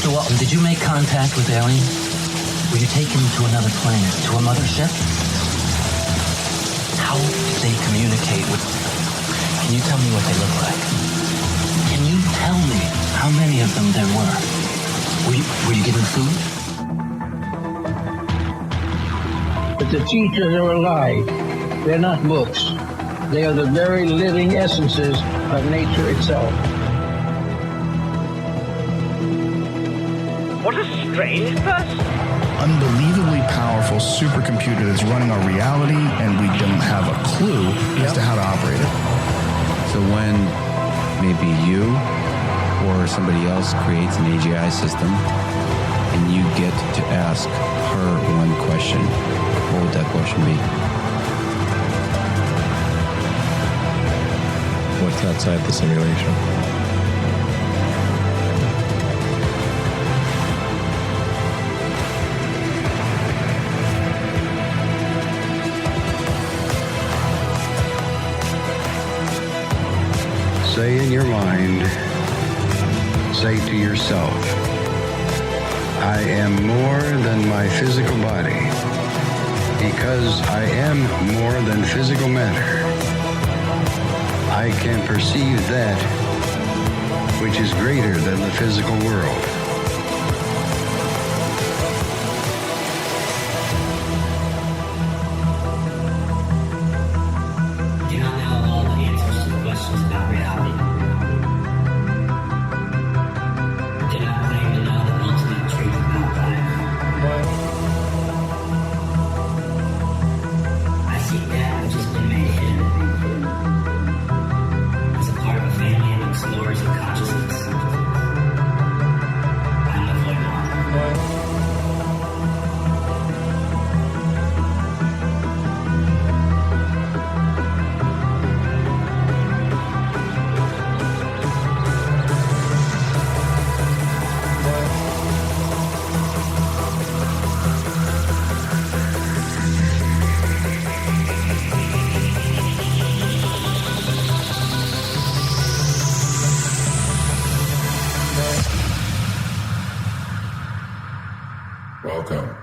So, did you make contact with aliens? Were you taken to another planet, to a mothership? How did they communicate with... Can you tell me what they look like? Can you tell me how many of them there were? Were you given food? But the teachers are alive. They're not books. They are the very living essences of nature itself. What a strange person. Unbelievably powerful supercomputer that's running our reality, and we don't have a clue as to how to operate it. So when maybe you or somebody else creates an AGI system and you get to ask her one question, what would that question be? What's outside the simulation? Say in your mind, say to yourself, I am more than my physical body, because I am more than physical matter. I can perceive that which is greater than the physical world. Do not know all the answers to the questions about reality. Do not claim to know the ultimate truth about life. I seek that which has been made hidden. As a part of a family amongst lords of consciousness. I am the void.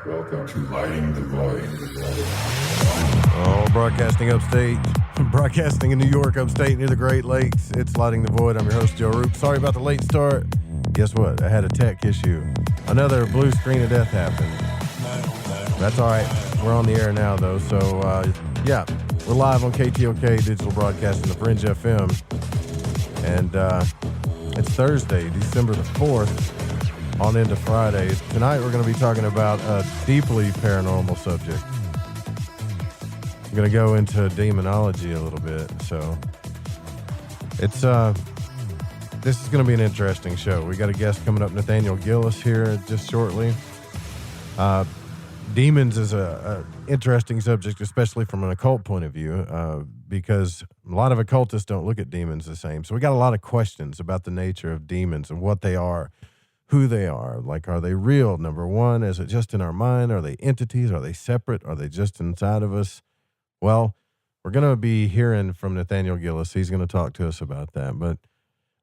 Welcome to Lighting the Void. Oh, broadcasting upstate, broadcasting in New York upstate near the Great Lakes. It's Lighting the Void. I'm your host, Joe Roop. Sorry about the late start. Guess what? I had a tech issue. Another blue screen of death happened. That's all right. We're on the air now, though. So, yeah, we're live on KTOK Digital Broadcasting, the Fringe FM. And it's Thursday, December the 4th. On into Friday. Tonight we're going to be talking about a deeply paranormal subject. I'm going to go into demonology a little bit. So it's this is going to be an interesting show. We got a guest coming up, Nathaniel Gillis, here just shortly. Demons is a interesting subject, especially from an occult point of view, because a lot of occultists don't look at demons the same. So we got a lot of questions about the nature of demons and what they are. Who they are. Like, are they real? Number one, is it just in our mind? Are they entities? Are they separate? Are they just inside of us? Well, we're going to be hearing from Nathaniel Gillis. He's going to talk to us about that. But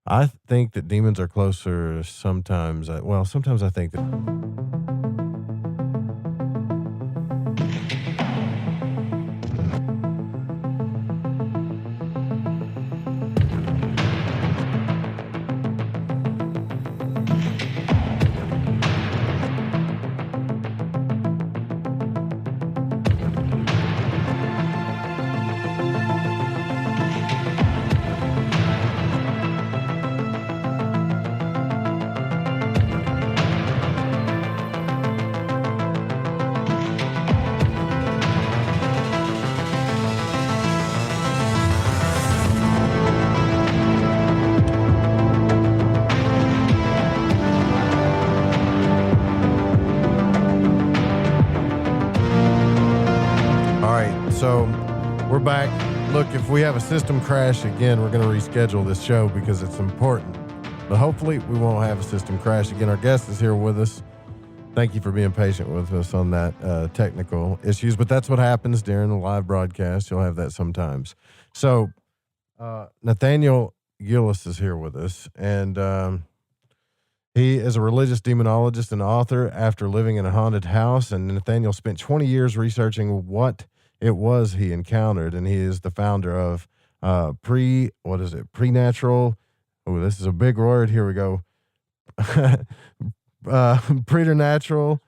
I think that demons are closer sometimes. Sometimes I think that... So we're back. Look, if we have a system crash again, we're going to reschedule this show because it's important. But hopefully we won't have a system crash again. Our guest is here with us. Thank you for being patient with us on that technical issues. But that's what happens during the live broadcast. You'll have that sometimes. So Nathaniel Gillis is here with us. And He is a religious demonologist and author after living in a haunted house. And Nathaniel spent 20 years researching what it was he encountered. And he is the founder of Preternatural. Oh, this is a big word. Here we go. Preternatural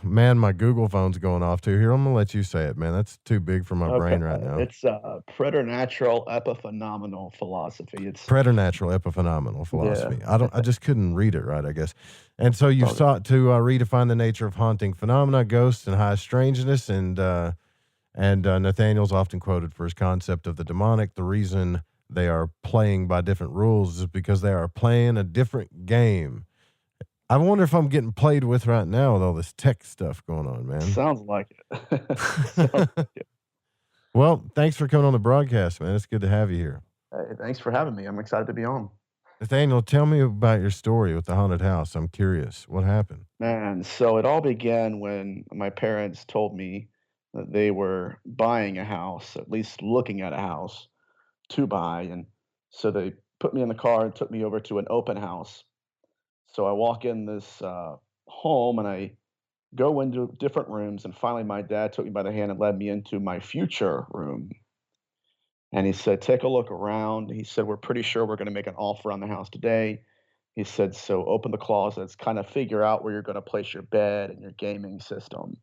Man, my Google phone's going off too. Here, I'm gonna let you say it, man. That's too big for my brain right now. It's Preternatural Epiphenomenal Philosophy. It's Preternatural Epiphenomenal Philosophy. Yeah. I just couldn't read it right, I guess. And so you sought to redefine the nature of haunting phenomena, ghosts, and high strangeness. And Nathaniel's often quoted for his concept of the demonic. The reason they are playing by different rules is because they are playing a different game. I wonder if I'm getting played with right now with all this tech stuff going on, man. Sounds like it. Well, thanks for coming on the broadcast, man. It's good to have you here. Hey, thanks for having me. I'm excited to be on. Nathaniel, tell me about your story with the haunted house. I'm curious. What happened? Man, so it all began when my parents told me that they were buying a house, at least looking at a house to buy. And so they put me in the car and took me over to an open house. So I walk in this home and I go into different rooms. And finally, my dad took me by the hand and led me into my future room. And he said, take a look around. He said, we're pretty sure we're going to make an offer on the house today. He said, so open the closets, kind of figure out where you're going to place your bed and your gaming system.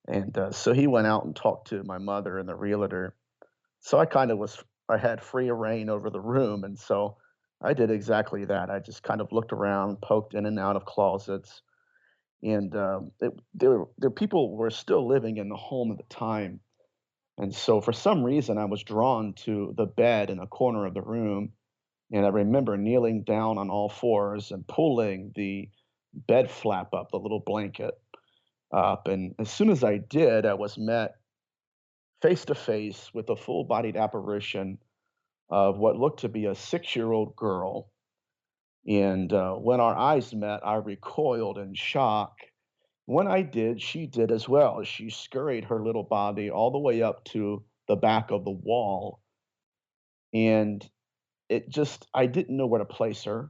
And so he went out and talked to my mother and the realtor. So I had free reign over the room. And so I did exactly that. I just kind of looked around, poked in and out of closets. And people were still living in the home at the time. And so for some reason, I was drawn to the bed in a corner of the room. And I remember kneeling down on all fours and pulling the bed flap up, the little blanket up. And as soon as I did, I was met face to face with a full bodied apparition of what looked to be a 6-year-old girl. And when our eyes met, I recoiled in shock. When I did, she did as well. She scurried her little body all the way up to the back of the wall. And I didn't know where to place her.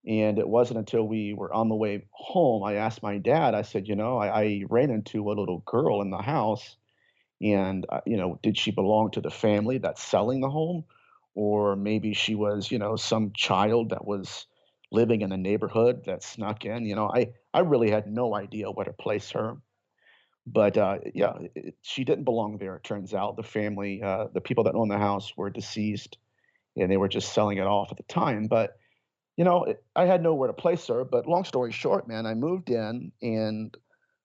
And it wasn't until we were on the way home, I asked my dad, I said, I ran into a little girl in the house. And, did she belong to the family that's selling the home? Or maybe she was, some child that was living in the neighborhood that snuck in. I really had no idea where to place her. But she didn't belong there, it turns out. The family, the people that owned the house were deceased and they were just selling it off at the time. But, I had nowhere to place her. But long story short, man, I moved in and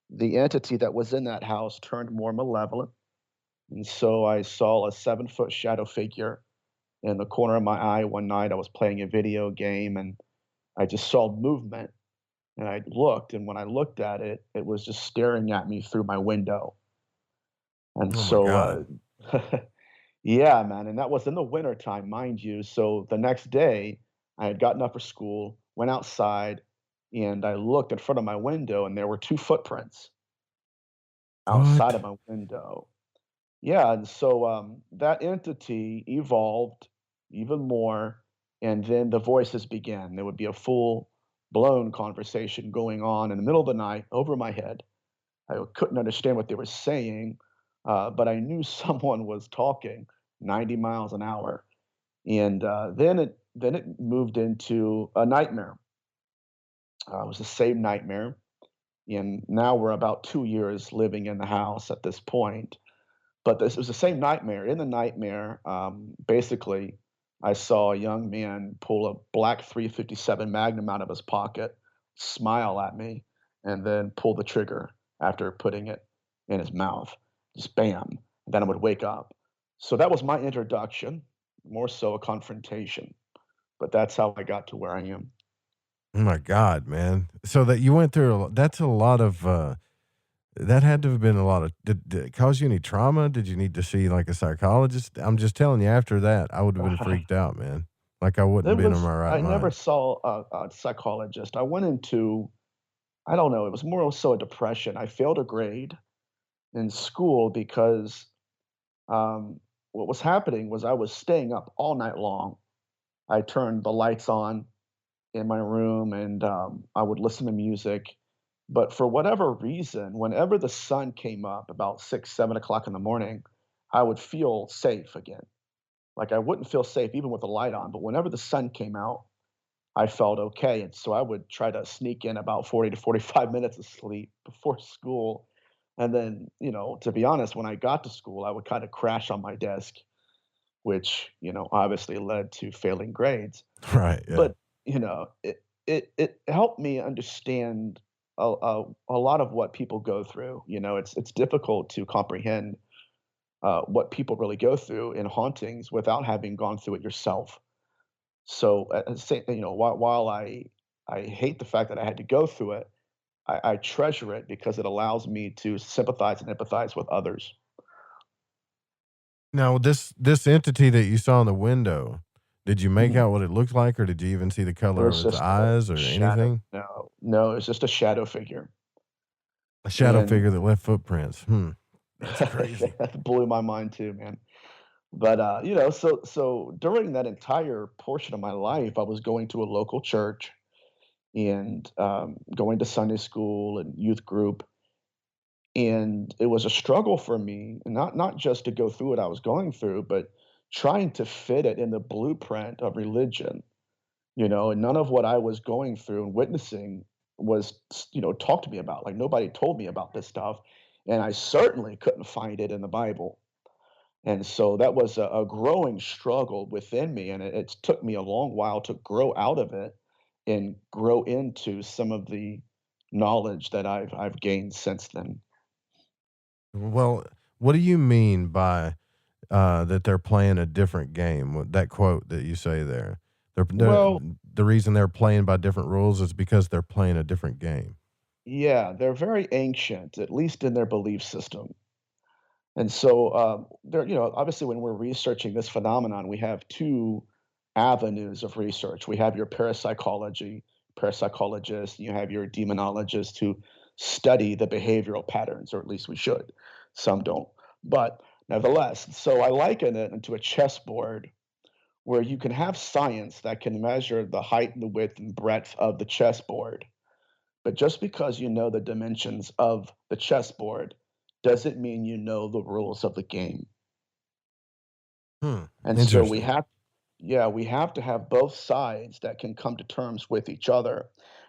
the entity that was in that house turned more malevolent. And so I saw a 7-foot shadow figure in the corner of my eye one night. I was playing a video game and I just saw movement. And I looked, and when I looked at it, it was just staring at me through my window. And yeah, man. And that was in the wintertime, mind you. So the next day, I had gotten up for school, went outside, and I looked in front of my window, and there were 2 footprints outside of my window. Yeah, and so that entity evolved even more, and then the voices began. There would be a full-blown conversation going on in the middle of the night over my head. I couldn't understand what they were saying, but I knew someone was talking 90 miles an hour. And then it moved into a nightmare. It was the same nightmare, and now we're about 2 years living in the house at this point. But this was the same nightmare. In the nightmare, basically, I saw a young man pull a black 357 Magnum out of his pocket, smile at me, and then pull the trigger after putting it in his mouth. Just bam. And then I would wake up. So that was my introduction, more so a confrontation. But that's how I got to where I am. Oh my God, man. So that you went through, that's a lot of, that had to have been a lot of, did it cause you any trauma? Did you need to see like a psychologist? I'm just telling you, after that, I would have been freaked out, man. Like I wouldn't have been in my right mind. I never saw a psychologist. I went into, I don't know, it was more so a depression. I failed a grade in school because what was happening was I was staying up all night long. I turned the lights on in my room, and I would listen to music. But for whatever reason, whenever the sun came up about 6, 7 o'clock in the morning, I would feel safe again. Like I wouldn't feel safe even with the light on, but whenever the sun came out, I felt okay. And so I would try to sneak in about 40 to 45 minutes of sleep before school. And then, to be honest, when I got to school, I would kind of crash on my desk, which, obviously led to failing grades. Right. Yeah. But, it helped me understand a lot of what people go through. It's difficult to comprehend what people really go through in hauntings without having gone through it yourself. So, while I hate the fact that I had to go through it, I treasure it because it allows me to sympathize and empathize with others. Now, this entity that you saw in the window, did you make Mhm. out what it looked like, or did you even see the It color of was its just a eyes or shadow. anything? No, no, it's just a shadow figure. A shadow And figure that left footprints. That's crazy. that blew my mind too, man. But so during that entire portion of my life, I was going to a local church and going to Sunday school and youth group, and it was a struggle for me, not just to go through what I was going through, but trying to fit it in the blueprint of religion. And none of what I was going through and witnessing was, talked to me about. Like nobody told me about this stuff, and I certainly couldn't find it in the Bible. And so that was a growing struggle within me, and it took me a long while to grow out of it and grow into some of the knowledge that I've gained since then. Well, what do you mean by that they're playing a different game? That quote that you say there, Well, the reason they're playing by different rules is because they're playing a different game. yeah, they're very ancient, at least in their belief system. And so, obviously, when we're researching this phenomenon, we have two avenues of research. We have your parapsychologist, and you have your demonologist who study the behavioral patterns, or at least we should. Some don't. But nevertheless, so I liken it into a chessboard where you can have science that can measure the height and the width and breadth of the chessboard. But just because you know the dimensions of the chessboard doesn't mean you know the rules of the game. And so we Interesting. have, yeah, we have to have both sides that can come to terms with each other.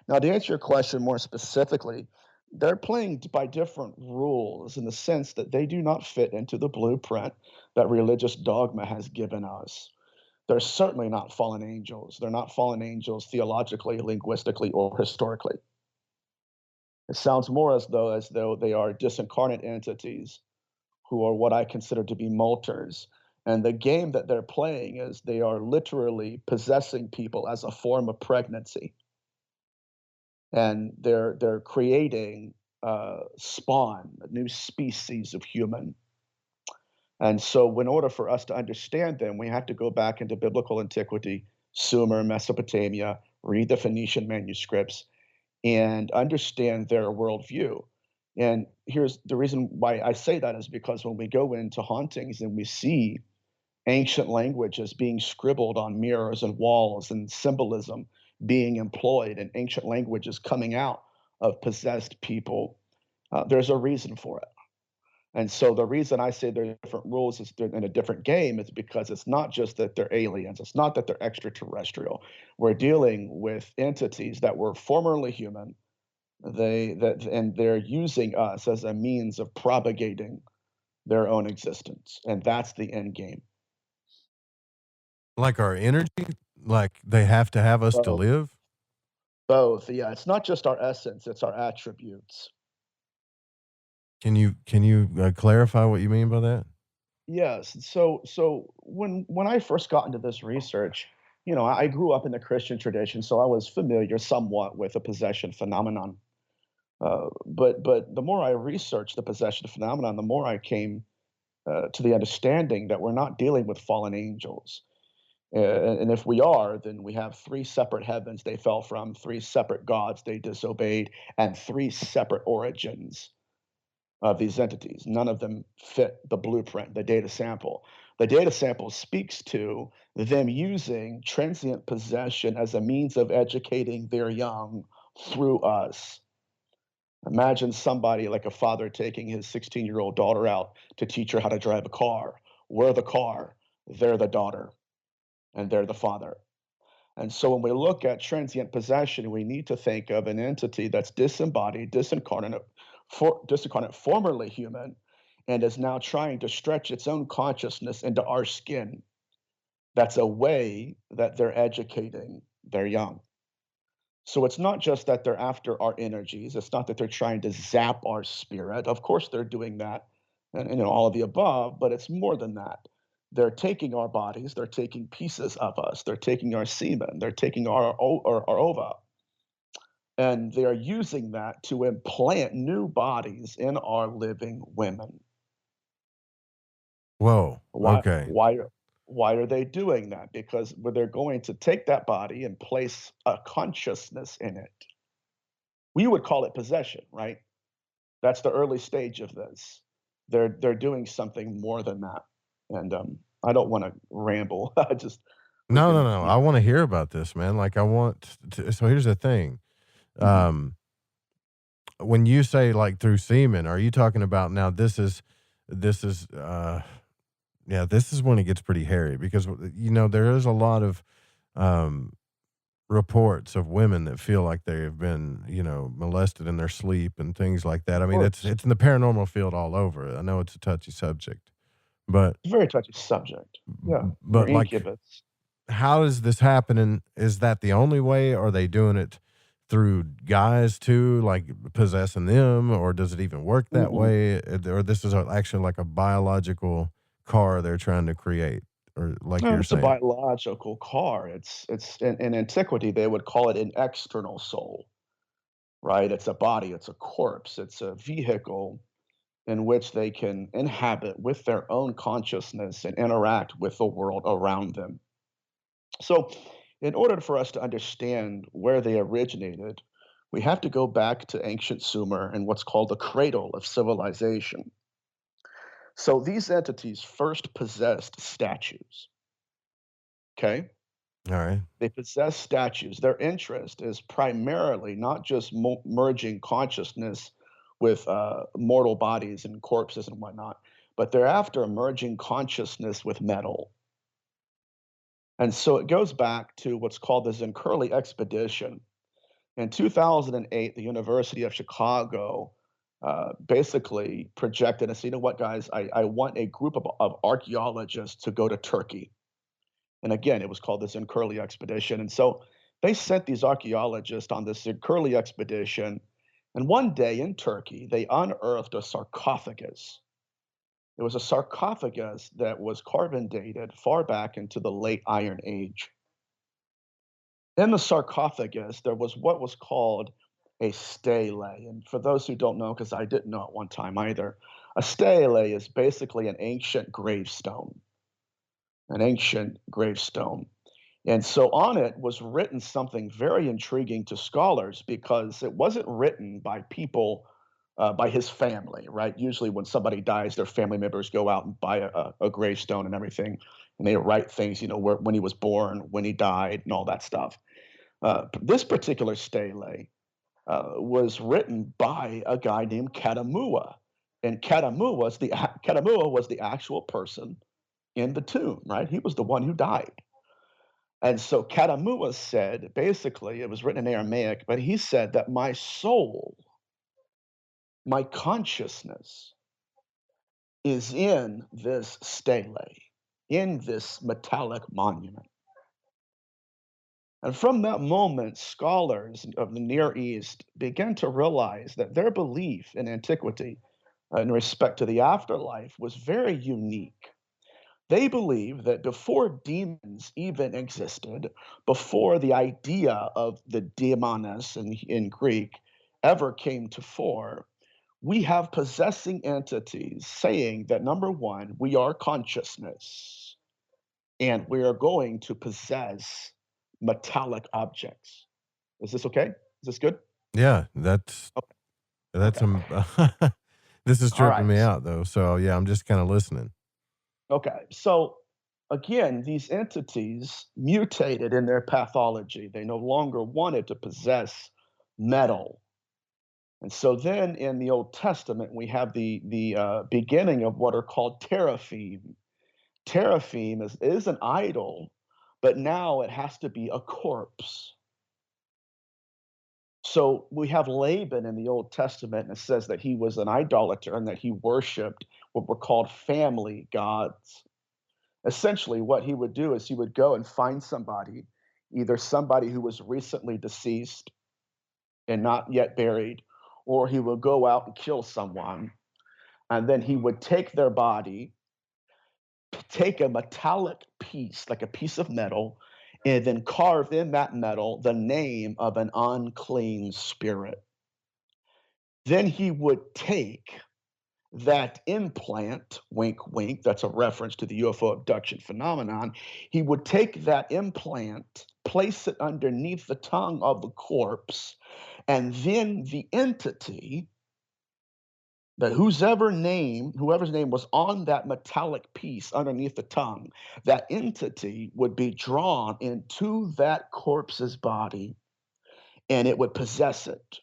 Now, to answer your question more specifically, they're playing by different rules in the sense that they do not fit into the blueprint that religious dogma has given us. They're certainly not fallen angels. They're not fallen angels theologically, linguistically, or historically. It sounds more as though they are disincarnate entities who are what I consider to be molters. And the game that they're playing is they are literally possessing people as a form of pregnancy, and they're creating spawn, a new species of human. And so, in order for us to understand them, we have to go back into biblical antiquity, Sumer, Mesopotamia, read the Phoenician manuscripts, and understand their worldview. And here's the reason why I say that is because when we go into hauntings and we see ancient languages being scribbled on mirrors and walls and symbolism being employed and ancient languages coming out of possessed people, there's a reason for it. And so the reason I say there are different rules is they're in a different game is because it's not just that they're aliens. It's not that they're extraterrestrial. We're dealing with entities that were formerly human. And they're using us as a means of propagating their own existence, and that's the end game. Like our energy, like they have to have us to Both, live. both. Yeah, it's not just our essence; it's our attributes. Can you clarify what you mean by that? Yes. So when I first got into this research, I grew up in the Christian tradition, so I was familiar somewhat with the possession phenomenon. But the more I researched the possession phenomenon, the more I came to the understanding that we're not dealing with fallen angels. And if we are, then we have three separate heavens they fell from, three separate gods they disobeyed, and three separate origins of these entities. None of them fit the blueprint, the data sample. The data sample speaks to them using transient possession as a means of educating their young through us. Imagine somebody like a father taking his 16-year-old daughter out to teach her how to drive a car. We're the car, they're the daughter, and they're the father. And so when we look at transient possession, we need to think of an entity that's disembodied, disincarnate, formerly human, and is now trying to stretch its own consciousness into our skin. That's a way that they're educating their young. So it's not just that they're after our energies. It's not that they're trying to zap our spirit. Of course, they're doing that, and all of the above. But it's more than that. They're taking our bodies. They're taking pieces of us. They're taking our semen. They're taking our ova, and they are using that to implant new bodies in our living women. Whoa. Why? Okay. Why are they doing that? Because they're going to take that body and place a consciousness in it. We would call it possession, right? That's the early stage of this. They're doing something more than that. And I don't want to ramble. No. I want to hear about this, man. Like I want to, so here's the thing. When you say like through semen, are you talking about now this is this is when it gets pretty hairy, because there is a lot of reports of women that feel like they have been molested in their sleep and things like that. I mean, it's in the paranormal field all over. I know it's a touchy subject, but it's a very touchy subject. Yeah, but like, incubus. How is this happening? Is that the only way? Are they doing it through guys too, like possessing them, or does it even work that way? Or this is actually like a biological car they're trying to create, or like you're saying? It's a biological car. It's in antiquity they would call it an external soul, right? It's a body, it's a corpse, it's a vehicle in which they can inhabit with their own consciousness and interact with the world around them. So, in order for us to understand where they originated, we have to go back to ancient Sumer and what's called the Cradle of Civilization. So these entities first possessed statues. Okay? All right. They possess statues. Their interest is primarily not just merging consciousness with mortal bodies and corpses and whatnot, but they're after merging consciousness with metal. And so it goes back to what's called the Zinkerli expedition. In 2008, the University of Chicago basically projected and said, you know what, guys, I want a group of archaeologists to go to Turkey. And again, it was called the Zinkerli expedition. And so they sent these archaeologists on this Zinkerli expedition. And one day in Turkey, they unearthed a sarcophagus. It was a sarcophagus that was carbon dated far back into the late Iron Age. In the sarcophagus, there was what was called a stele. And for those who don't know, because I didn't know at one time either, a stele is basically an ancient gravestone. An ancient gravestone. And so on it was written something very intriguing to scholars, because it wasn't written by people, by his family, right? Usually when somebody dies, their family members go out and buy a gravestone and everything, and they write things, when he was born, when he died, and all that stuff. This particular stele was written by a guy named Katamua, and Katamua was the actual person in the tomb, right? He was the one who died. And so Katamua said, basically, it was written in Aramaic, but he said that my soul, my consciousness is in this stele, in this metallic monument. And from that moment, scholars of the Near East began to realize that their belief in antiquity in respect to the afterlife was very unique. They believed that before demons even existed, before the idea of the daemones in Greek ever came to fore, we have possessing entities saying that, number one, we are consciousness, and we are going to possess metallic objects. Is this okay? Is this good? Yeah, that's okay. This is tripping me out though. So yeah, I'm just kind of listening. Okay, so again, these entities mutated in their pathology. They no longer wanted to possess metal. And so then in the Old Testament, we have the beginning of what are called teraphim. Teraphim is an idol, but now it has to be a corpse. So we have Laban in the Old Testament, and it says that he was an idolater and that he worshiped what were called family gods. Essentially, what he would do is he would go and find somebody, either somebody who was recently deceased and not yet buried, or he would go out and kill someone, and then he would take their body, take a metallic piece, like a piece of metal, and then carve in that metal the name of an unclean spirit. Then he would take that implant, wink, wink, that's a reference to the UFO abduction phenomenon. He would take that implant, place it underneath the tongue of the corpse, and then the entity that whoever's name was on that metallic piece underneath the tongue, that entity would be drawn into that corpse's body and it would possess it.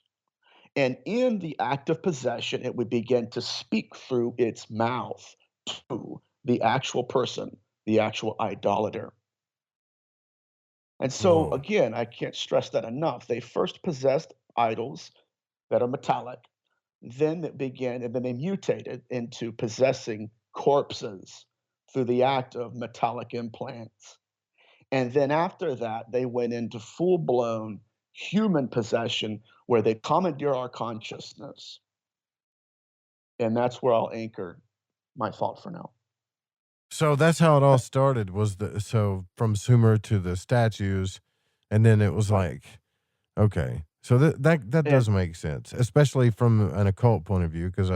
And in the act of possession, it would begin to speak through its mouth to the actual person, the actual idolater. And so, Whoa. again, I can't stress that enough. They first possessed idols that are metallic, then it began, and then they mutated into possessing corpses through the act of metallic implants. And then after that, they went into full blown human possession where they commandeer our consciousness. And that's where I'll anchor my thought for now. So that's how it all started, was from Sumer to the statues, and then it was Right. like, okay. So that And does make sense, especially from an occult point of view, because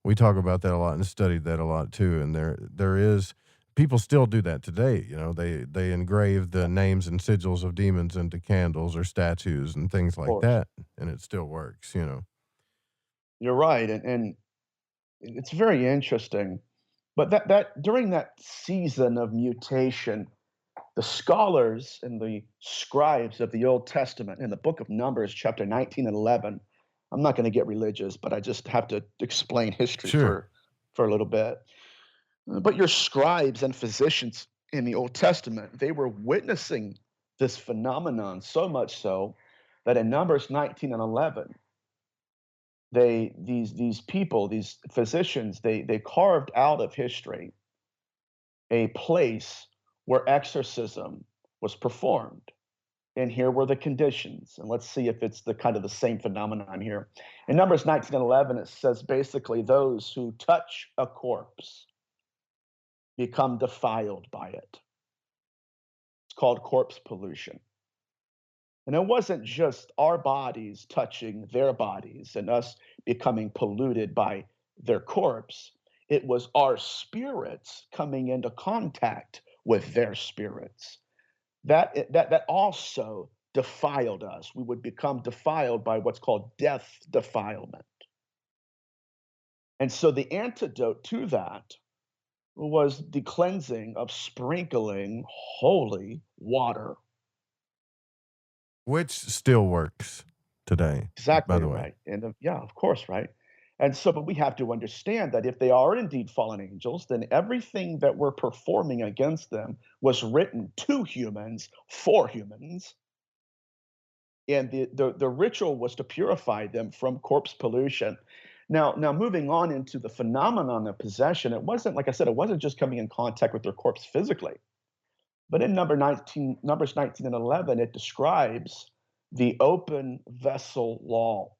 we talk about that a lot and studied that a lot too. And there is people still do that today. You know, they engrave the names and sigils of demons into candles or statues and things of like course, that, and it still works. You know. you're right. And it's very interesting. But that during that season of mutation, the scholars and the scribes of the Old Testament in the book of Numbers, chapter 19 and 11, I'm not going to get religious, but I just have to explain history Sure. for a little bit. But your scribes and physicians in the Old Testament, they were witnessing this phenomenon so much so that in Numbers 19 and 11, these people, these physicians, they carved out of history a place where exorcism was performed. And here were the conditions. And let's see if it's the kind of the same phenomenon here. In Numbers 19 and 11, it says basically those who touch a corpse become defiled by it. It's called corpse pollution. And it wasn't just our bodies touching their bodies and us becoming polluted by their corpse. It was our spirits coming into contact with their spirits. That also defiled us. We would become defiled by what's called death defilement. And so the antidote to that was the cleansing of sprinkling holy water. Which still works today, by Exactly the way. right. And yeah, of course, right. And so, but we have to understand that if they are indeed fallen angels, then everything that we're performing against them was written to humans for humans. And the ritual was to purify them from corpse pollution. Now moving on into the phenomenon of possession, it wasn't, like I said, it wasn't just coming in contact with their corpse physically. But in Numbers 19 and 11, it describes the open vessel law.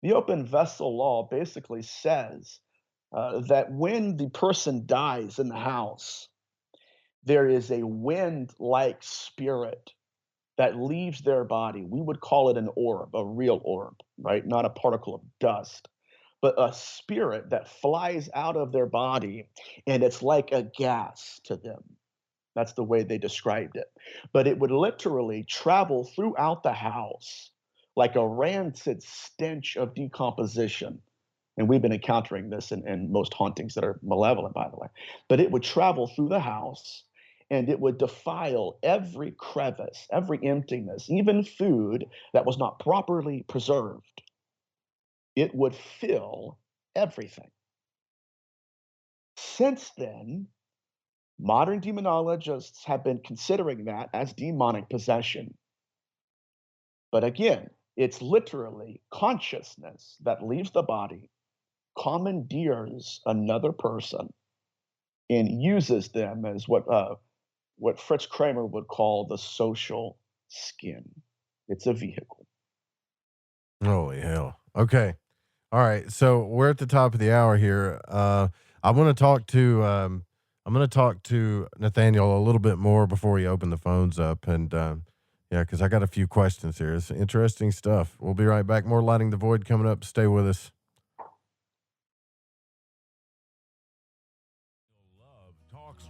The open vessel law basically says that when the person dies in the house, there is a wind like spirit that leaves their body. We would call it an orb, a real orb, right? Not a particle of dust, but a spirit that flies out of their body, and it's like a gas to them. That's the way they described it. But it would literally travel throughout the house like a rancid stench of decomposition. And we've been encountering this in most hauntings that are malevolent, by the way. But it would travel through the house, and it would defile every crevice, every emptiness, even food that was not properly preserved. It would fill everything. Since then, modern demonologists have been considering that as demonic possession. But again, it's literally consciousness that leaves the body, commandeers another person, and uses them as what Fritz Kramer would call the social skin. It's a vehicle. Holy hell. Okay. All right. So we're at the top of the hour here. I want to talk to I'm going to talk to Nathaniel a little bit more before we open the phones up, and yeah, because I got a few questions here. It's interesting stuff. We'll be right back. More Lighting the Void coming up. Stay with us.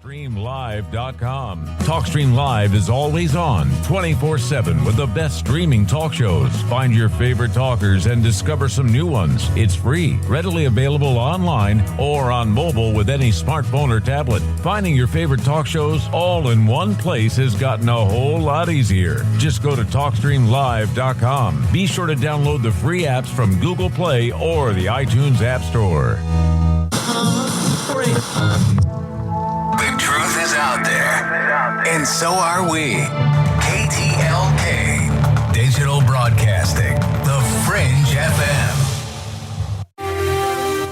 TalkStreamLive.com. TalkStream Live is always on 24/7 with the best streaming talk shows. Find your favorite talkers and discover some new ones. It's free, readily available online or on mobile with any smartphone or tablet. Finding your favorite talk shows all in one place has gotten a whole lot easier. Just go to TalkStreamLive.com. Be sure to download the free apps from Google Play or the iTunes App Store. The truth is out there, and so are we. KTLK, Digital Broadcasting, the Fringe FM.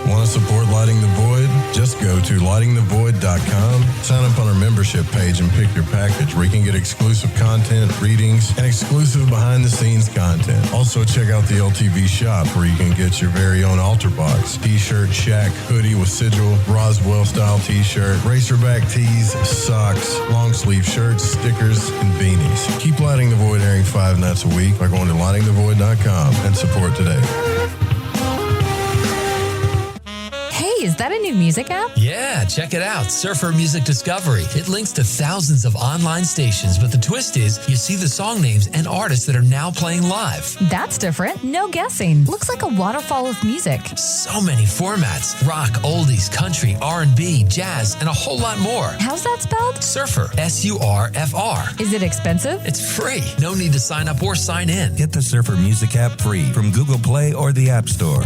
Want to support Lighting the Void? Just go to lightingthevoid.com, sign up on our membership page, and pick your package where you can get exclusive content, readings, and exclusive behind-the-scenes content. Also, check out the LTV shop where you can get your very own altar box, t-shirt, shack, hoodie with sigil, Roswell-style t-shirt, racerback tees, socks, long-sleeve shirts, stickers, and beanies. Keep Lighting the Void airing 5 nights a week by going to lightingthevoid.com and support today. Hey, is that a new music app? Yeah, check it out. Surfer Music Discovery. It links to thousands of online stations, but the twist is you see the song names and artists that are now playing live. That's different. No guessing. Looks like a waterfall of music. So many formats. Rock, oldies, country, R&B, jazz, and a whole lot more. How's that spelled? Surfer. S-U-R-F-R. Is it expensive? It's free. No need to sign up or sign in. Get the Surfer Music app free from Google Play or the App Store.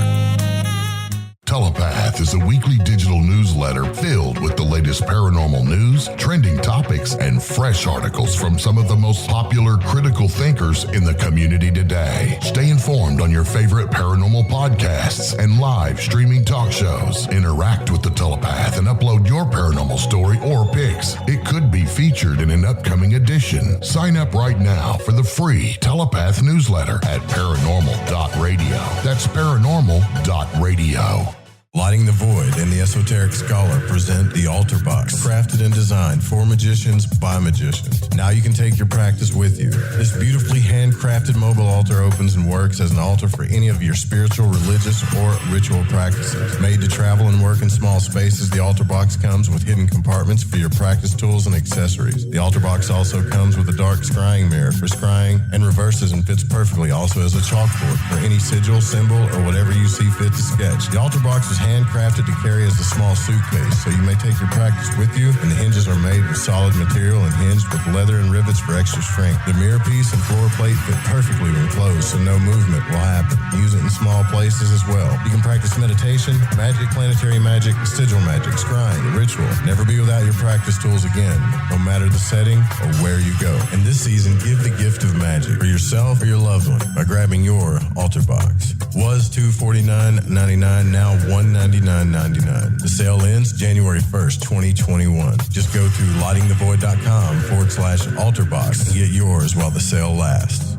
Telepath is a weekly digital newsletter filled with the latest paranormal news, trending topics, and fresh articles from some of the most popular critical thinkers in the community today. Stay informed on your favorite paranormal podcasts and live streaming talk shows. Interact with the Telepath and upload your paranormal story or pics. It could be featured in an upcoming edition. Sign up right now for the free Telepath newsletter at paranormal.radio. That's paranormal.radio. Lighting the Void and the Esoteric Scholar present the Altar Box, crafted and designed for magicians by magicians. Now you can take your practice with you. This beautifully handcrafted mobile altar opens and works as an altar for any of your spiritual, religious, or ritual practices. Made to travel and work in small spaces, the Altar Box comes with hidden compartments for your practice tools and accessories. The Altar Box also comes with a dark scrying mirror for scrying and reverses and fits perfectly also as a chalkboard for any sigil, symbol, or whatever you see fit to sketch. The Altar Box is handcrafted to carry as a small suitcase, so you may take your practice with you, and the hinges are made with solid material and hinged with leather and rivets for extra strength. The mirror piece and floor plate fit perfectly when closed, so no movement will happen. Use it in small places as well. You can practice meditation, magic, planetary magic, sigil magic, scrying, ritual. Never be without your practice tools again, no matter the setting or where you go. And this season, give the gift of magic for yourself or your loved one by grabbing your Altar Box. Was $249.99, now $199.99. The sale ends January 1st, 2021. Just go to lightingthevoid.com/altarbox and get yours while the sale lasts.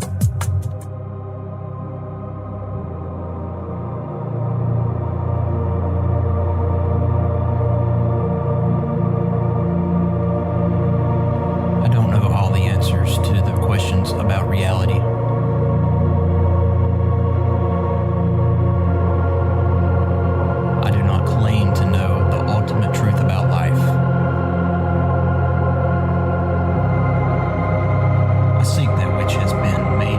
I don't know all the answers to the questions about reality. I do not claim to know the ultimate truth about life. I seek that which has been made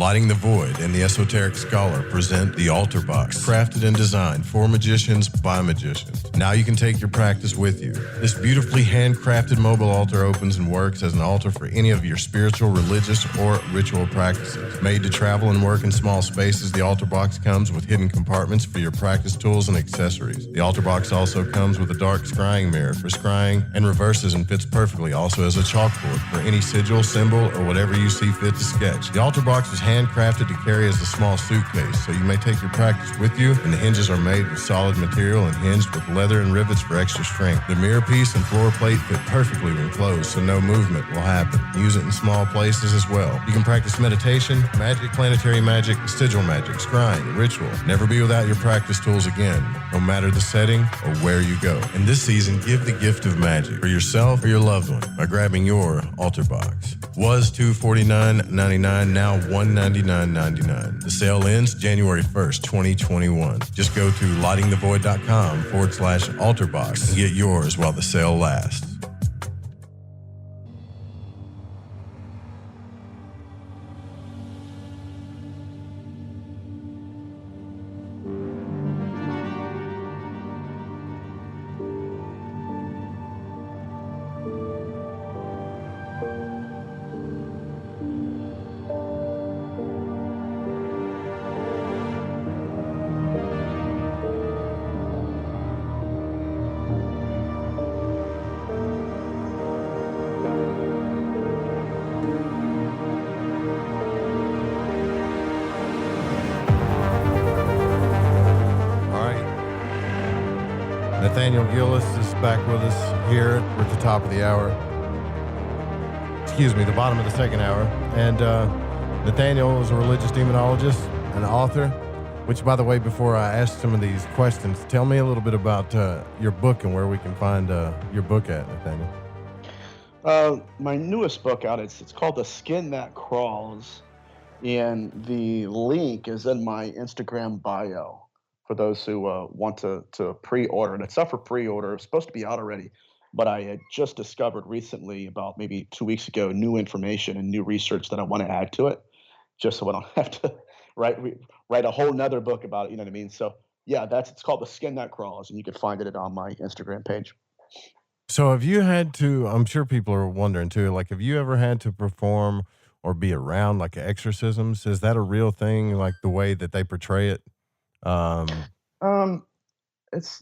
Lighting the Void and the Esoteric Scholar present the Altar Box, crafted and designed for magicians by magicians. Now you can take your practice with you. This beautifully handcrafted mobile altar opens and works as an altar for any of your spiritual, religious, or ritual practices. Made to travel and work in small spaces, the Altar Box comes with hidden compartments for your practice tools and accessories. The Altar Box also comes with a dark scrying mirror for scrying and reverses and fits perfectly also as a chalkboard for any sigil, symbol, or whatever you see fit to sketch. The Altar Box is handcrafted to carry as a small suitcase, so you may take your practice with you, and the hinges are made with solid material and hinged with leather and rivets for extra strength. The mirror piece and floor plate fit perfectly when closed, so no movement will happen. Use it in small places as well. You can practice meditation, magic, planetary magic, sigil magic, scrying, ritual. Never be without your practice tools again, no matter the setting or where you go. And this season, give the gift of magic for yourself or your loved one by grabbing your Altar Box. Was $249.99, now $199.99. The sale ends January 1st, 2021. Just go to lightingthevoid.com/Altar Box and get yours while the sale lasts. Nathaniel Gillis is back with us here. We're at the top of the hour. Excuse me, the bottom of the second hour. And Nathaniel is a religious demonologist, an author, which, by the way, before I ask some of these questions, tell me a little bit about your book and where we can find your book at, Nathaniel. My newest book out, it's called The Skin That Crawls, and the link is in my Instagram bio for those who want to pre-order it. It's up for pre-order. It's supposed to be out already, but I had just discovered recently, about maybe 2 weeks ago, new information and new research that I want to add to it, just so I don't have to write a whole nother book about it, you know what I mean? So yeah, it's called The Skin That Crawls, and you can find it on my Instagram page. So have you had to, I'm sure people are wondering too, like, have you ever had to perform or be around like exorcisms? Is that a real thing, like the way that they portray it? It's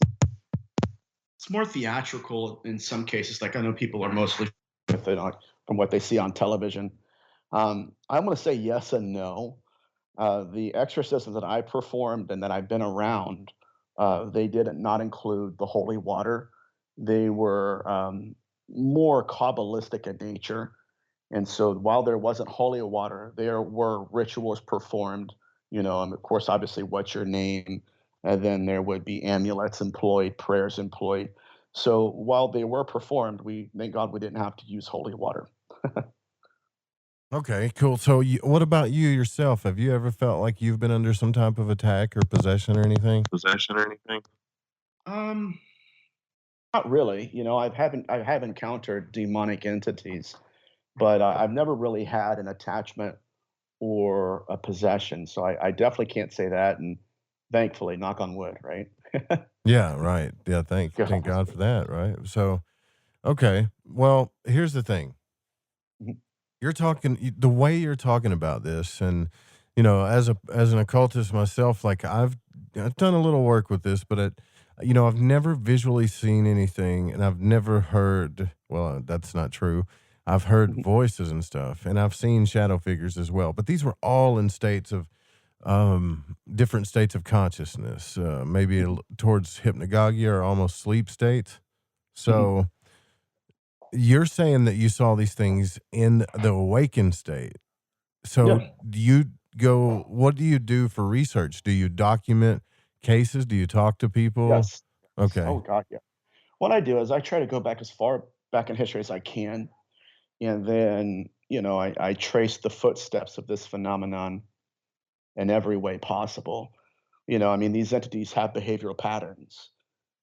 more theatrical in some cases. Like, I know people are mostly with it from what they see on television. I'm going to say yes and no. The exorcisms that I performed and that I've been around, they did not include the holy water. They were more Kabbalistic in nature. And so while there wasn't holy water, there were rituals performed, and of course, obviously, what's your name? And then there would be amulets employed, prayers employed. So while they were performed, thank God we didn't have to use holy water. Okay, cool. So what about you yourself? Have you ever felt like you've been under some type of attack or possession or anything? Not really. I have encountered demonic entities, but I've never really had an attachment or a possession. So I definitely can't say that. And thankfully, knock on wood, right? Yeah, right. Yeah, thank God for that, right? So, okay. Well, here's the thing. You're talking the way you're talking about this, and as an occultist myself, like I've done a little work with this, but I've never visually seen anything, and I've never heard. Well, that's not true. I've heard voices and stuff, and I've seen shadow figures as well. But these were all in states of different states of consciousness, maybe towards hypnagogia or almost sleep states. So. You're saying that you saw these things in the awakened state. So what do you do for research? Do you document cases? Do you talk to people? Yes. Okay. Oh, God, yeah. What I do is I try to go back as far back in history as I can. And then, I trace the footsteps of this phenomenon in every way possible. These entities have behavioral patterns.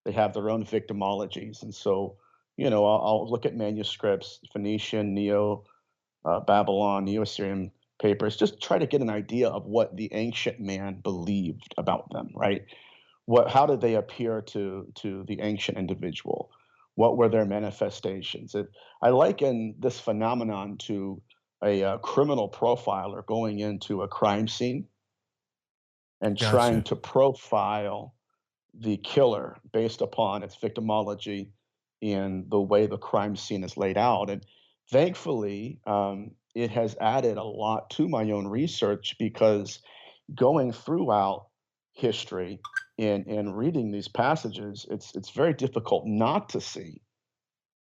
They have their own victimologies. And so, I'll look at manuscripts, Phoenician, Babylon, Neo-Assyrian papers, just try to get an idea of what the ancient man believed about them, right? How did they appear to the ancient individual? What were their manifestations? I liken this phenomenon to a criminal profiler going into a crime scene and trying Gotcha. to profile the killer based upon its victimology and the way the crime scene is laid out. And thankfully, it has added a lot to my own research because going throughout history and reading these passages, it's very difficult not to see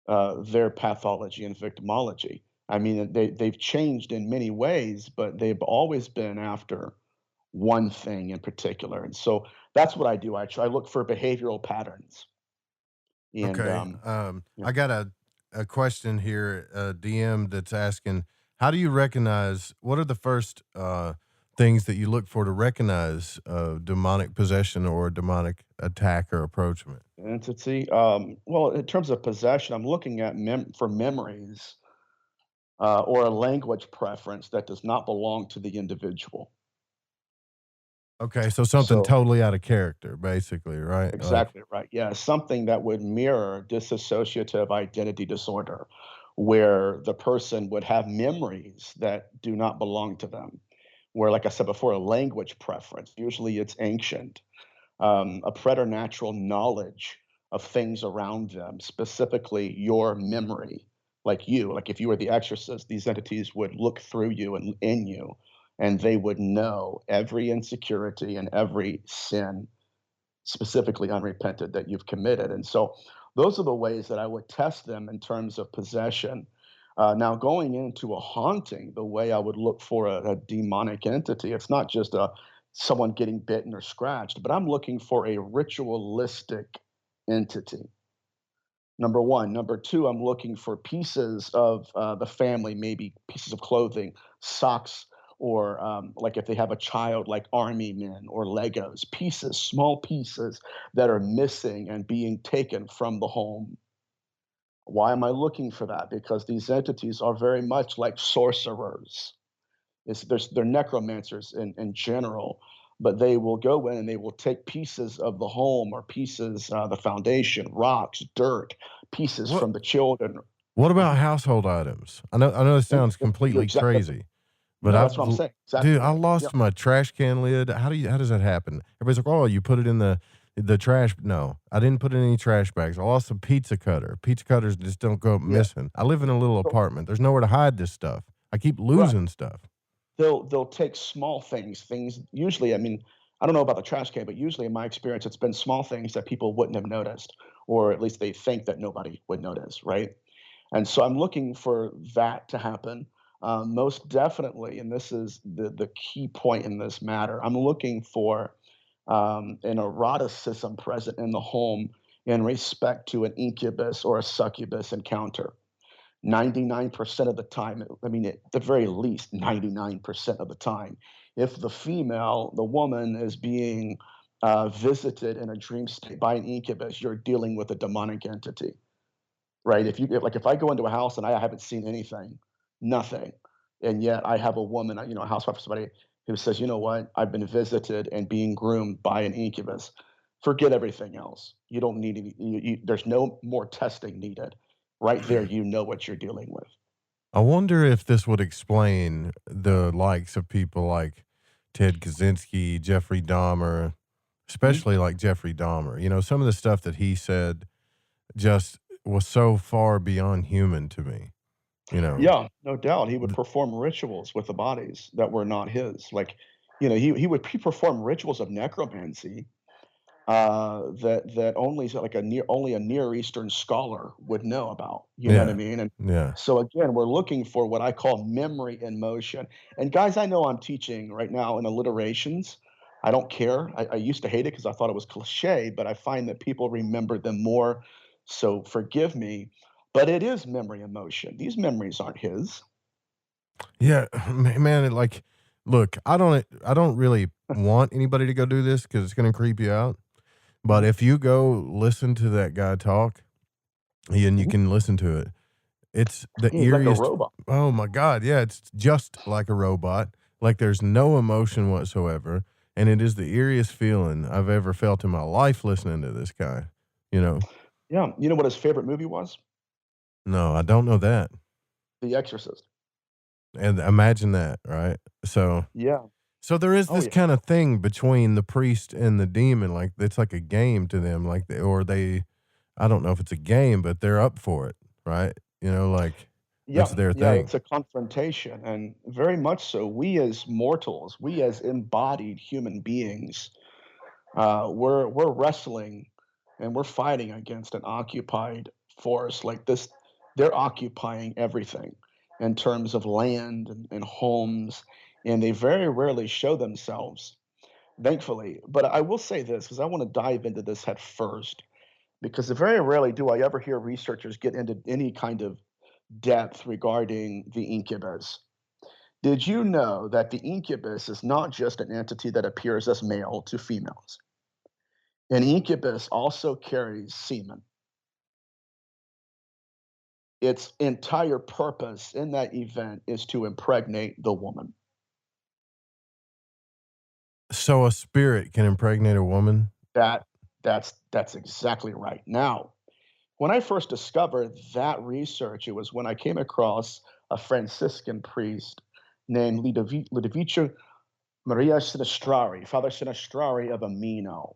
their pathology and victimology. I mean, they've changed in many ways, but they've always been after one thing in particular. And so that's what I do. I look for behavioral patterns. And Okay. yeah. I got a question here, DM that's asking, how do you recognize, what are the first things that you look for to recognize demonic possession or demonic attack or approachment? Entity. Well, in terms of possession, I'm looking at for memories or a language preference that does not belong to the individual. Okay, so something So totally out of character, basically, right? Like, exactly right. Yeah, something that would mirror dissociative identity disorder, where the person would have memories that do not belong to them. Where, like I said before, a language preference, usually it's ancient, a preternatural knowledge of things around them, specifically your memory. Like if you were the exorcist, these entities would look through you and in you, and they would know every insecurity and every sin, specifically unrepented, that you've committed. And so those are the ways that I would test them in terms of possession. Now, going into a haunting, the way I would look for a demonic entity, it's not just someone getting bitten or scratched, but I'm looking for a ritualistic entity. Number one. Number two, I'm looking for pieces of the family, maybe pieces of clothing, socks, or like if they have a child, like army men or Legos, pieces, small pieces that are missing and being taken from the home. Why am I looking for that? Because these entities are very much like sorcerers. They're necromancers in general, but they will go in and they will take pieces of the home or pieces, the foundation, rocks, dirt, pieces what from the children. what Uh-huh. about household items? I know it sounds completely Exactly. crazy, but No, that's what I'm saying. Exactly dude, I right. lost Yep. my trash can lid. How does that happen? Everybody's like, "Oh, you put it in the trash." No, I didn't put it in any trash bags. I lost a pizza cutter. Pizza cutters just don't go Yeah. missing. I live in a little apartment. There's nowhere to hide this stuff. I keep Right. losing stuff. They'll take small things usually, I mean, I don't know about the trash can, but usually in my experience, it's been small things that people wouldn't have noticed, or at least they think that nobody would notice, right? And so I'm looking for that to happen. Most definitely, and this is the key point in this matter, I'm looking for an eroticism present in the home in respect to an incubus or a succubus encounter. 99% of the time, I mean, at the very least, 99% of the time, if the woman is being visited in a dream state by an incubus, you're dealing with a demonic entity, right? If I go into a house and I haven't seen anything, nothing, and yet I have a woman, a housewife or somebody who says, you know what, I've been visited and being groomed by an incubus. Forget everything else. You don't need any. There's no more testing needed. Right there, you know what you're dealing with. I wonder if this would explain the likes of people like Ted Kaczynski, Jeffrey Dahmer, Mhm. especially like Jeffrey Dahmer. Some of the stuff that he said just was so far beyond human to me. You know, Yeah, no doubt. He would perform rituals with the bodies that were not his. Like, he perform rituals of necromancy that only a Near Eastern scholar would know about. You know what I yeah, mean? And yeah. so again, we're looking for what I call memory in motion. And guys, I know I'm teaching right now in alliterations. I don't care. I used to hate it because I thought it was cliche, but I find that people remember them more. So forgive me, but it is memory in motion. These memories aren't his. Yeah, man, look, I don't really want anybody to go do this because it's going to creep you out. But Mhm, if you go listen to that guy talk, and you mhm. can listen to it, it's the He's like a eeriest. robot. Oh my God. Yeah. It's just like a robot. Like there's no emotion whatsoever. And it is the eeriest feeling I've ever felt in my life listening to this guy, you know? Yeah. You know what his favorite movie was? No, I don't know that. The Exorcist. And imagine that, right? So, Yeah. so there is Oh this yeah. kind of thing between the priest and the demon. Like it's like a game to them. Like I don't know if it's a game, but they're up for it, right? You know, like that's Yeah, their yeah, thing. it's a confrontation, and very much so. We as mortals, we as embodied human beings, we're wrestling and we're fighting against an occupied force like this. They're occupying everything in terms of land and homes, and they very rarely show themselves, thankfully. But I will say this because I want to dive into this head first, because very rarely do I ever hear researchers get into any kind of depth regarding the incubus. Did you know that the incubus is not just an entity that appears as male to females? An incubus also carries semen. Its entire purpose in that event is to impregnate the woman. So a spirit can impregnate a woman. That that's exactly right. Now, when I first discovered that research, it was when I came across a Franciscan priest named Ludovico Maria Sinistrari, Father Sinistrari of Amino.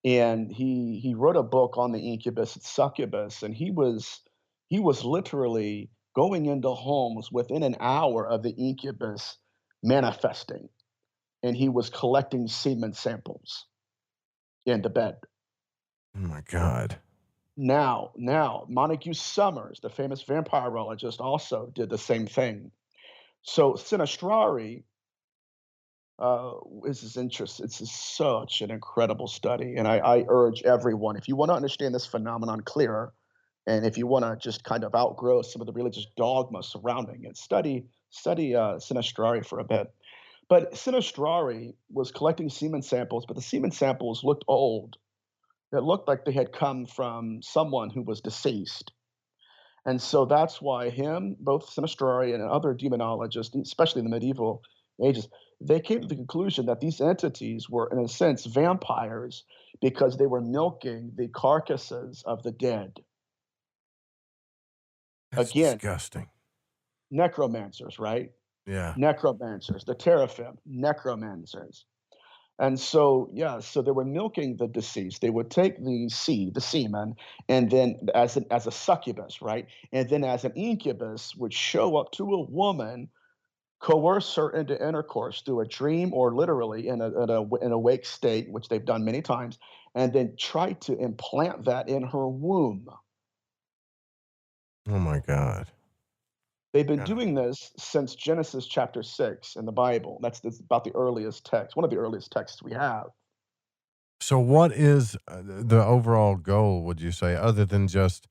And he wrote a book on the incubus and succubus, and he was literally going into homes within an hour of the incubus manifesting, and he was collecting semen samples in the bed. Oh my God. Now, Montague Summers, the famous vampirologist, also did the same thing. So Sinistrari this is interest. It's such an incredible study, and I urge everyone, if you want to understand this phenomenon clearer, and if you want to just kind of outgrow some of the religious dogma surrounding it, study Sinistrari for a bit. But Sinistrari was collecting semen samples, but the semen samples looked old. It looked like they had come from someone who was deceased. And so that's why both Sinistrari and other demonologists, especially in the medieval ages, they came to the conclusion that these entities were, in a sense, vampires because they were milking the carcasses of the dead. That's Again, disgusting. necromancers, right? Yeah. Necromancers, the teraphim, necromancers. And so, yeah, so they were milking the deceased. They would take the seed, the semen, and then as a succubus, right? And then as an incubus would show up to a woman, coerce her into intercourse through a dream or literally in a wake state, which they've done many times, and then try to implant that in her womb. Oh my God. They've been Yeah. doing this since Genesis chapter 6 in the Bible. That's about the earliest text, one of the earliest texts we have. So what is the overall goal, would you say, other than just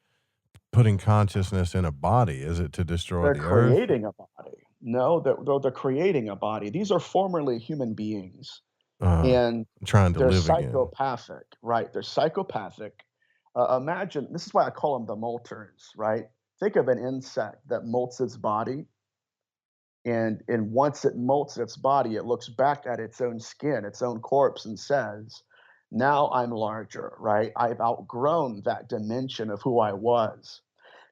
putting consciousness in a body? Is it to destroy They're the earth? creating a body. No, they're creating a body. These are formerly human beings, Uh, and Trying to they're live again. psychopathic, right? They're psychopathic. Imagine this is why I call them the molters, right? Think of an insect that molts its body, and once it molts its body, it looks back at its own skin, its own corpse, and says, "Now I'm larger, right? I've outgrown that dimension of who I was."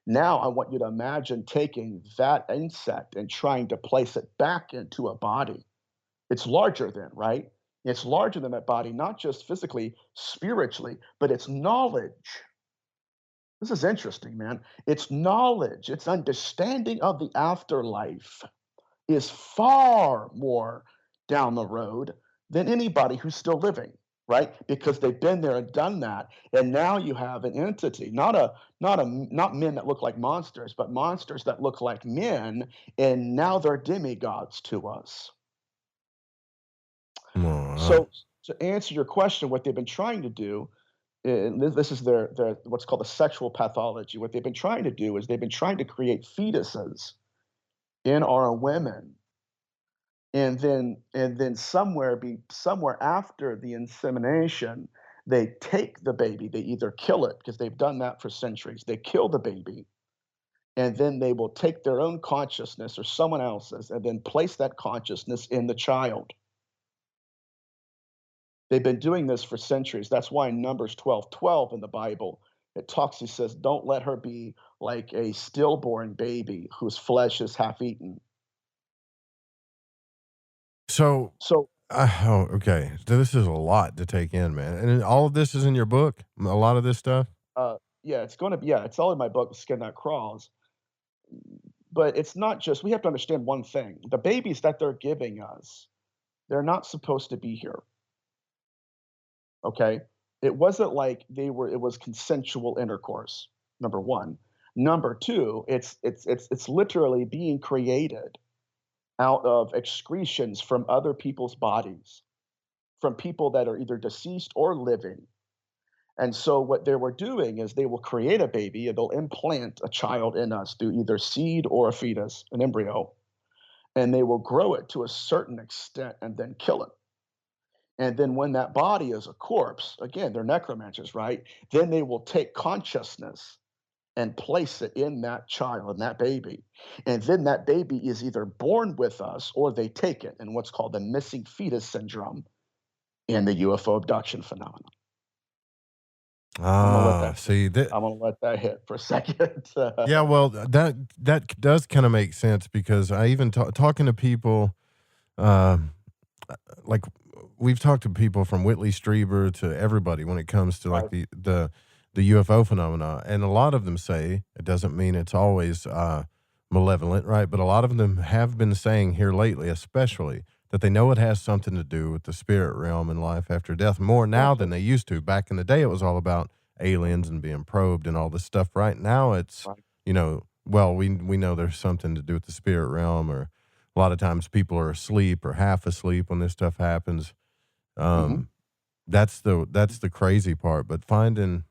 Now I want you to imagine taking that insect and trying to place it back into a body. It's larger then, right? It's larger than that body, not just physically, spiritually, but it's knowledge. This is interesting, man. It's knowledge, its understanding of the afterlife is far more down the road than anybody who's still living, right? Because they've been there and done that, and now you have an entity, not men that look like monsters, but monsters that look like men, and now they're demigods to us. Oh, So to answer your question, what they've been trying to do, and this is their what's called a sexual pathology. What they've been trying to do is they've been trying to create fetuses in our women, and then somewhere after the insemination, they take the baby. They either kill it because they've done that for centuries. They kill the baby, and then they will take their own consciousness or someone else's and then place that consciousness in the child. They've been doing this for centuries. That's why in Numbers 12:12 in the Bible, he says, don't let her be like a stillborn baby whose flesh is half eaten. So, So, okay. So this is a lot to take in, man. And all of this is in your book? A lot of this stuff? yeah, it's all in my book, Skin That Crawls. But it's not just, we have to understand one thing. The babies that they're giving us, they're not supposed to be here. Okay? It wasn't like it was consensual intercourse, number one. Number two, it's literally being created out of excretions from other people's bodies, from people that are either deceased or living. And so what they were doing is they will create a baby and they'll implant a child in us through either seed or a fetus, an embryo, and they will grow it to a certain extent and then kill it. And then when that body is a corpse, again, they're necromancers, right? Then they will take consciousness and place it in that child, in that baby. And then that baby is either born with us or they take it in what's called the missing fetus syndrome and the UFO abduction phenomenon. I'm gonna let that hit for a second. Yeah, well, that does kind of make sense because I even talking to people, like we've talked to people from Whitley Strieber to everybody when it comes to like the UFO phenomena, and a lot of them say it doesn't mean it's always malevolent, right? But a lot of them have been saying here lately, especially, that they know it has something to do with the spirit realm and life after death more now than they used to. Back in the day, it was all about aliens and being probed and all this stuff. Right now, it's, we know there's something to do with the spirit realm, or a lot of times people are asleep or half asleep when this stuff happens. That's the crazy part. But finding,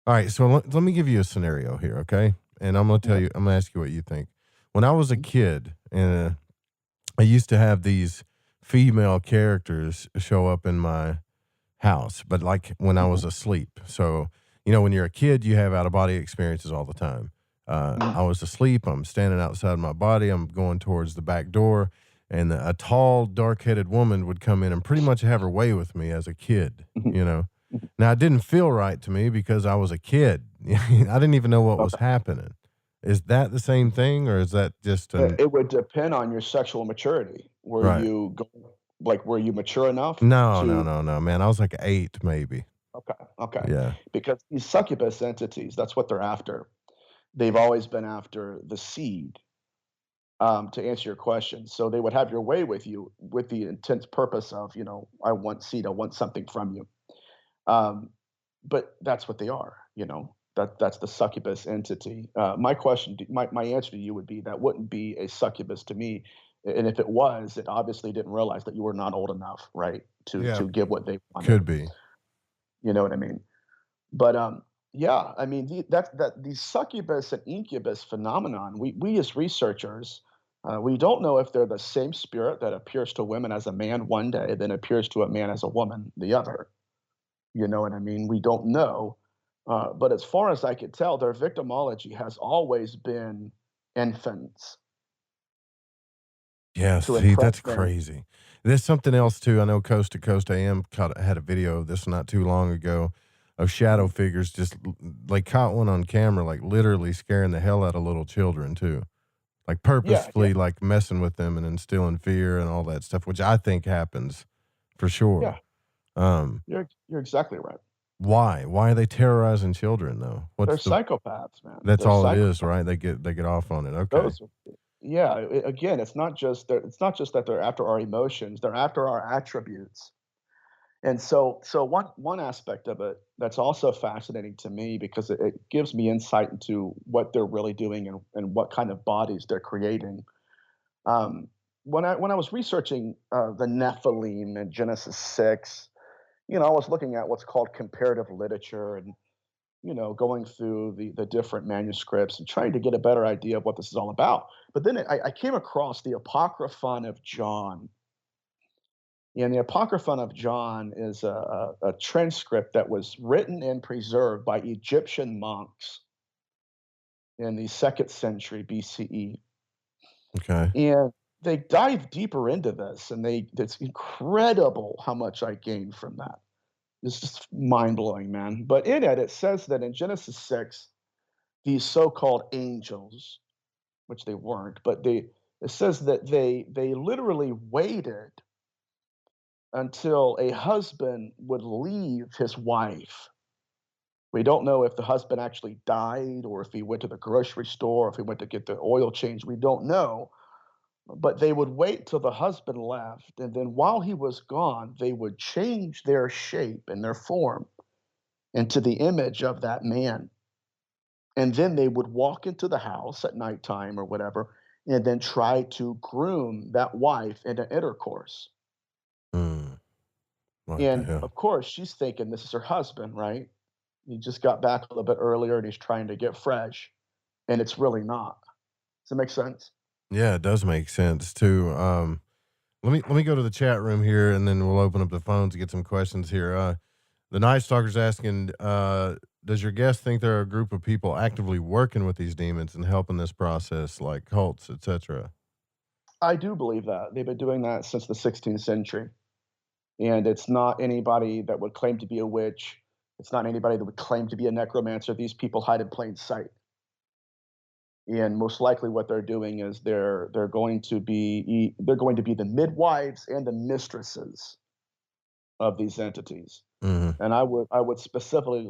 all right, so let me give you a scenario here, okay? And I'm going to ask you what you think. When I was a kid, and I used to have these female characters show up in my house, but like when I was asleep. So, when you're a kid, you have out-of-body experiences all the time. I was asleep. I'm standing outside my body. I'm going towards the back door, and a tall, dark-headed woman would come in and pretty much have her way with me as a kid, Now, it didn't feel right to me because I was a kid. I didn't even know what was happening. Is that the same thing, or is that just it would depend on your sexual maturity. Were you mature enough? No, man. I was like 8, maybe. Okay. Yeah. Because these succubus entities, that's what they're after. They've always been after the seed, to answer your question. So they would have your way with you with the intense purpose of, I want seed, I want something from you. But that's what they are, that's the succubus entity. My answer to you would be that wouldn't be a succubus to me. And if it was, it obviously didn't realize that you were not old enough, right, to give what they wanted. Could be. You know what I mean? But the succubus and incubus phenomenon, we as researchers, we don't know if they're the same spirit that appears to women as a man one day, then appears to a man as a woman the other. You know what I mean? We don't know. But as far as I could tell, their victimology has always been infants. Yeah, see, that's crazy. There's something else, too. I know Coast to Coast AM had a video of this not too long ago of shadow figures just, like, caught one on camera, like, literally scaring the hell out of little children, too. Like, purposefully, like, messing with them and instilling fear and all that stuff, which I think happens for sure. Yeah. You're exactly right. Why? Why are they terrorizing children, though? They're psychopaths, man. That's all it is, right? They get off on it. Okay. Again, it's not just that they're after our emotions; they're after our attributes. And so one aspect of it that's also fascinating to me because it gives me insight into what they're really doing and what kind of bodies they're creating. When I was researching the Nephilim in Genesis 6, I was looking at what's called comparative literature and going through the different manuscripts and trying to get a better idea of what this is all about. But then I came across the Apocryphon of John. And the Apocryphon of John is a transcript that was written and preserved by Egyptian monks. in the 2nd century BCE. Okay. And they dive deeper into this, and it's incredible how much I gained from that. It's just mind-blowing, man. But in it says that in Genesis 6, these so-called angels, which they weren't, but it says that they literally waited until a husband would leave his wife. We don't know if the husband actually died or if he went to the grocery store, if he went to get the oil change. We don't know. But they would wait till the husband left, and then while he was gone, they would change their shape and their form into the image of that man. And then they would walk into the house at nighttime or whatever, and then try to groom that wife into intercourse. And of course, she's thinking this is her husband, right? He just got back a little bit earlier and he's trying to get fresh, and it's really not. Does that make sense? Yeah, it does make sense too. Let me go to the chat room here, and then we'll open up the phones to get some questions here. The Night Stalker's asking, does your guest think there are a group of people actively working with these demons and helping this process, like cults, etc.? I do believe that. They've been doing that since the 16th century. And it's not anybody that would claim to be a witch. It's not anybody that would claim to be a necromancer. These people hide in plain sight. And most likely what they're doing is they're going to be the midwives and the mistresses of these entities. Mm-hmm. And I would specifically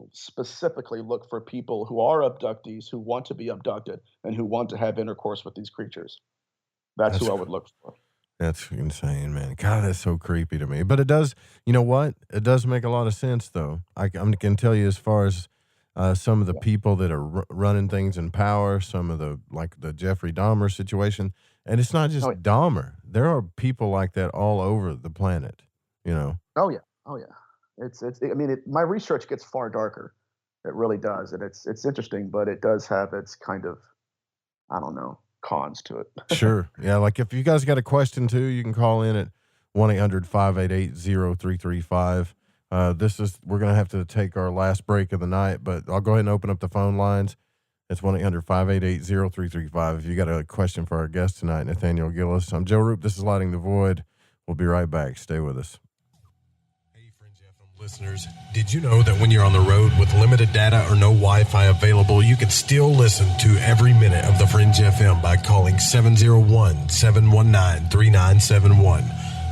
look for people who are abductees, who want to be abducted, and who want to have intercourse with these creatures. That's who I would look for. That's insane, man. God, that's so creepy to me. But it does, you know what? It does make a lot of sense, though. I can tell you as far as some of the people that are running things in power, some of the Jeffrey Dahmer situation. And it's not just Dahmer. There are people like that all over the planet, you know? Oh, yeah. My research gets far darker. It really does. And it's interesting, but it does have its kind of, I don't know, cons to it. Sure. Yeah. Like if you guys got a question too, you can call in at 1-800-588-0335. We're going to have to take our last break of the night, but I'll go ahead and open up the phone lines. It's 1-800-588-0335. If you got a question for our guest tonight, Nathaniel Gillis. I'm Joe Roop. This is Lighting the Void. We'll be right back. Stay with us. Hey, Fringe FM listeners. Did you know that when you're on the road with limited data or no Wi-Fi available, you can still listen to every minute of the Fringe FM by calling 701-719-3971.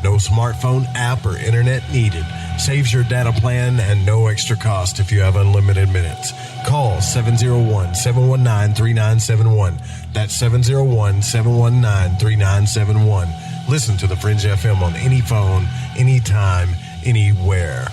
No smartphone app or internet needed. Saves your data plan and no extra cost if you have unlimited minutes. Call 701-719-3971. That's 701-719-3971. Listen to the Fringe FM on any phone, anytime, anywhere.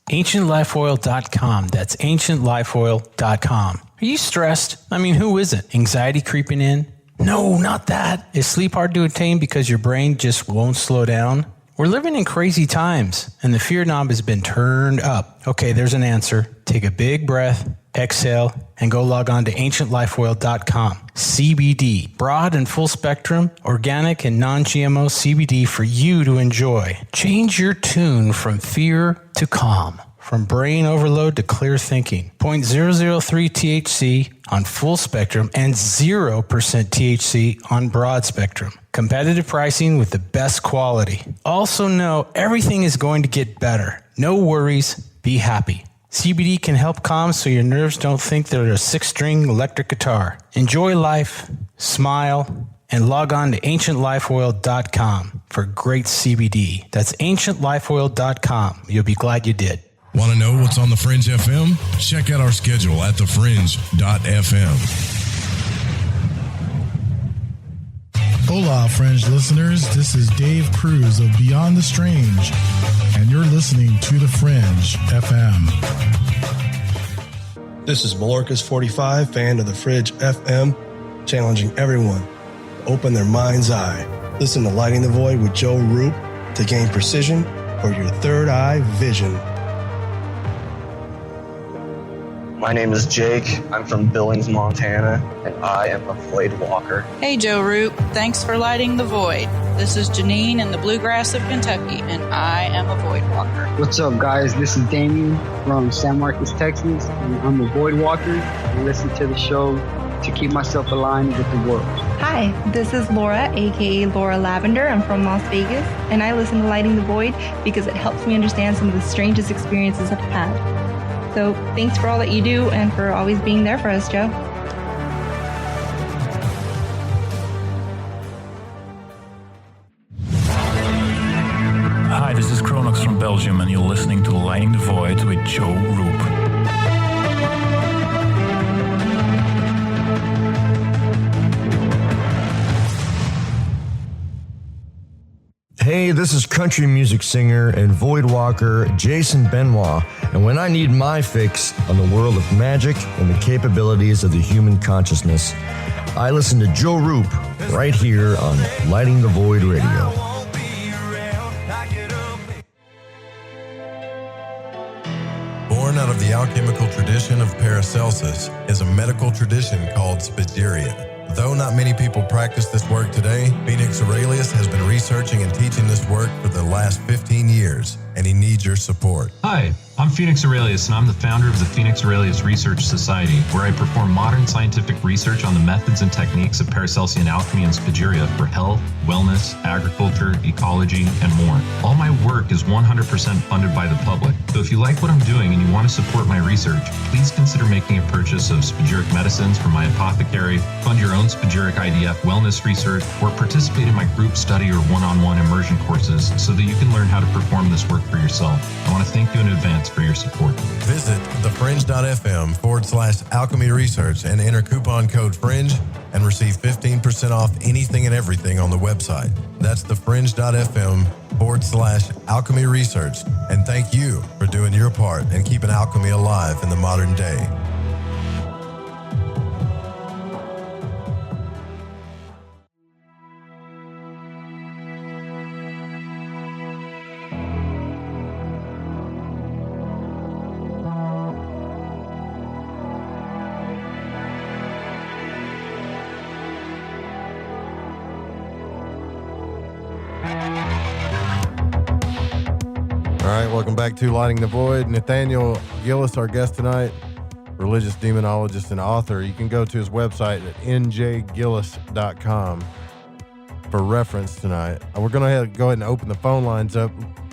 AncientLifeOil.com. That's AncientLifeOil.com. Are you stressed? I mean, who isn't? Anxiety creeping in? No, not that. Is sleep hard to attain because your brain just won't slow down? We're living in crazy times, and the fear knob has been turned up. Okay, there's an answer. Take a big breath, exhale, and go log on to AncientLifeOil.com. CBD, broad and full spectrum, organic and non-GMO CBD for you to enjoy. Change your tune from fear to calm. From brain overload to clear thinking. 0.003 THC on full spectrum and 0% THC on broad spectrum. Competitive pricing with the best quality. Also know everything is going to get better. No worries. Be happy. CBD can help calm so your nerves don't think they're a 6-string electric guitar. Enjoy life, smile, and log on to AncientLifeOil.com for great CBD. That's AncientLifeOil.com. You'll be glad you did. Want to know what's on the Fringe FM? Check out our schedule at thefringe.fm. Hola, Fringe listeners. This is Dave Cruz of Beyond the Strange, and you're listening to The Fringe FM. This is Malorcas 45, fan of The Fringe FM, challenging everyone to open their mind's eye. Listen to Lighting the Void with Joe Roop to gain precision for your third eye vision. My name is Jake. I'm from Billings, Montana, and I am a Void Walker. Hey, Joe Roop. Thanks for lighting the void. This is Janine in the bluegrass of Kentucky, and I am a void walker. What's up, guys? This is Damien from San Marcos, Texas, and I'm a void walker. I listen to the show to keep myself aligned with the world. Hi, this is Laura, aka Laura Lavender. I'm from Las Vegas, and I listen to Lighting the Void because it helps me understand some of the strangest experiences I've had. So thanks for all that you do and for always being there for us, Joe. Hi, this is Kronox from Belgium, and you're listening to Lighting the Void with Joe Roop. Hey, this is country music singer and void walker Jason Benoit, and when I need my fix on the world of magic and the capabilities of the human consciousness, I listen to Joe Roop right here on Lighting the Void Radio. Born out of the alchemical tradition of Paracelsus is a medical tradition called Spagyria. Though not many people practice this work today, Phoenix Aurelius has been researching and teaching this work for the last 15 years, and he needs your support. Hi, I'm Phoenix Aurelius, and I'm the founder of the Phoenix Aurelius Research Society, where I perform modern scientific research on the methods and techniques of Paracelsian alchemy and Spagyria for health, wellness, agriculture, ecology, and more. All my work is 100% funded by the public, so if you like what I'm doing and you want to support my research, please consider making a purchase of spagyric medicines from my apothecary, fund your own spagyric IDF wellness research, or participate in my group study or one-on-one immersion courses so that you can learn how to perform this work for yourself. I want to thank you in advance for your support. Visit thefringe.fm/alchemy research and enter coupon code FRINGE and receive 15% off anything and everything on the website. That's thefringe.fm/alchemy research. And thank you for doing your part and keeping alchemy alive in the modern day. Welcome back to Lighting the Void. Nathaniel Gillis, our guest tonight, religious demonologist and author. You can go to his website at njgillis.com for reference tonight. We're going to go ahead and open the phone lines up.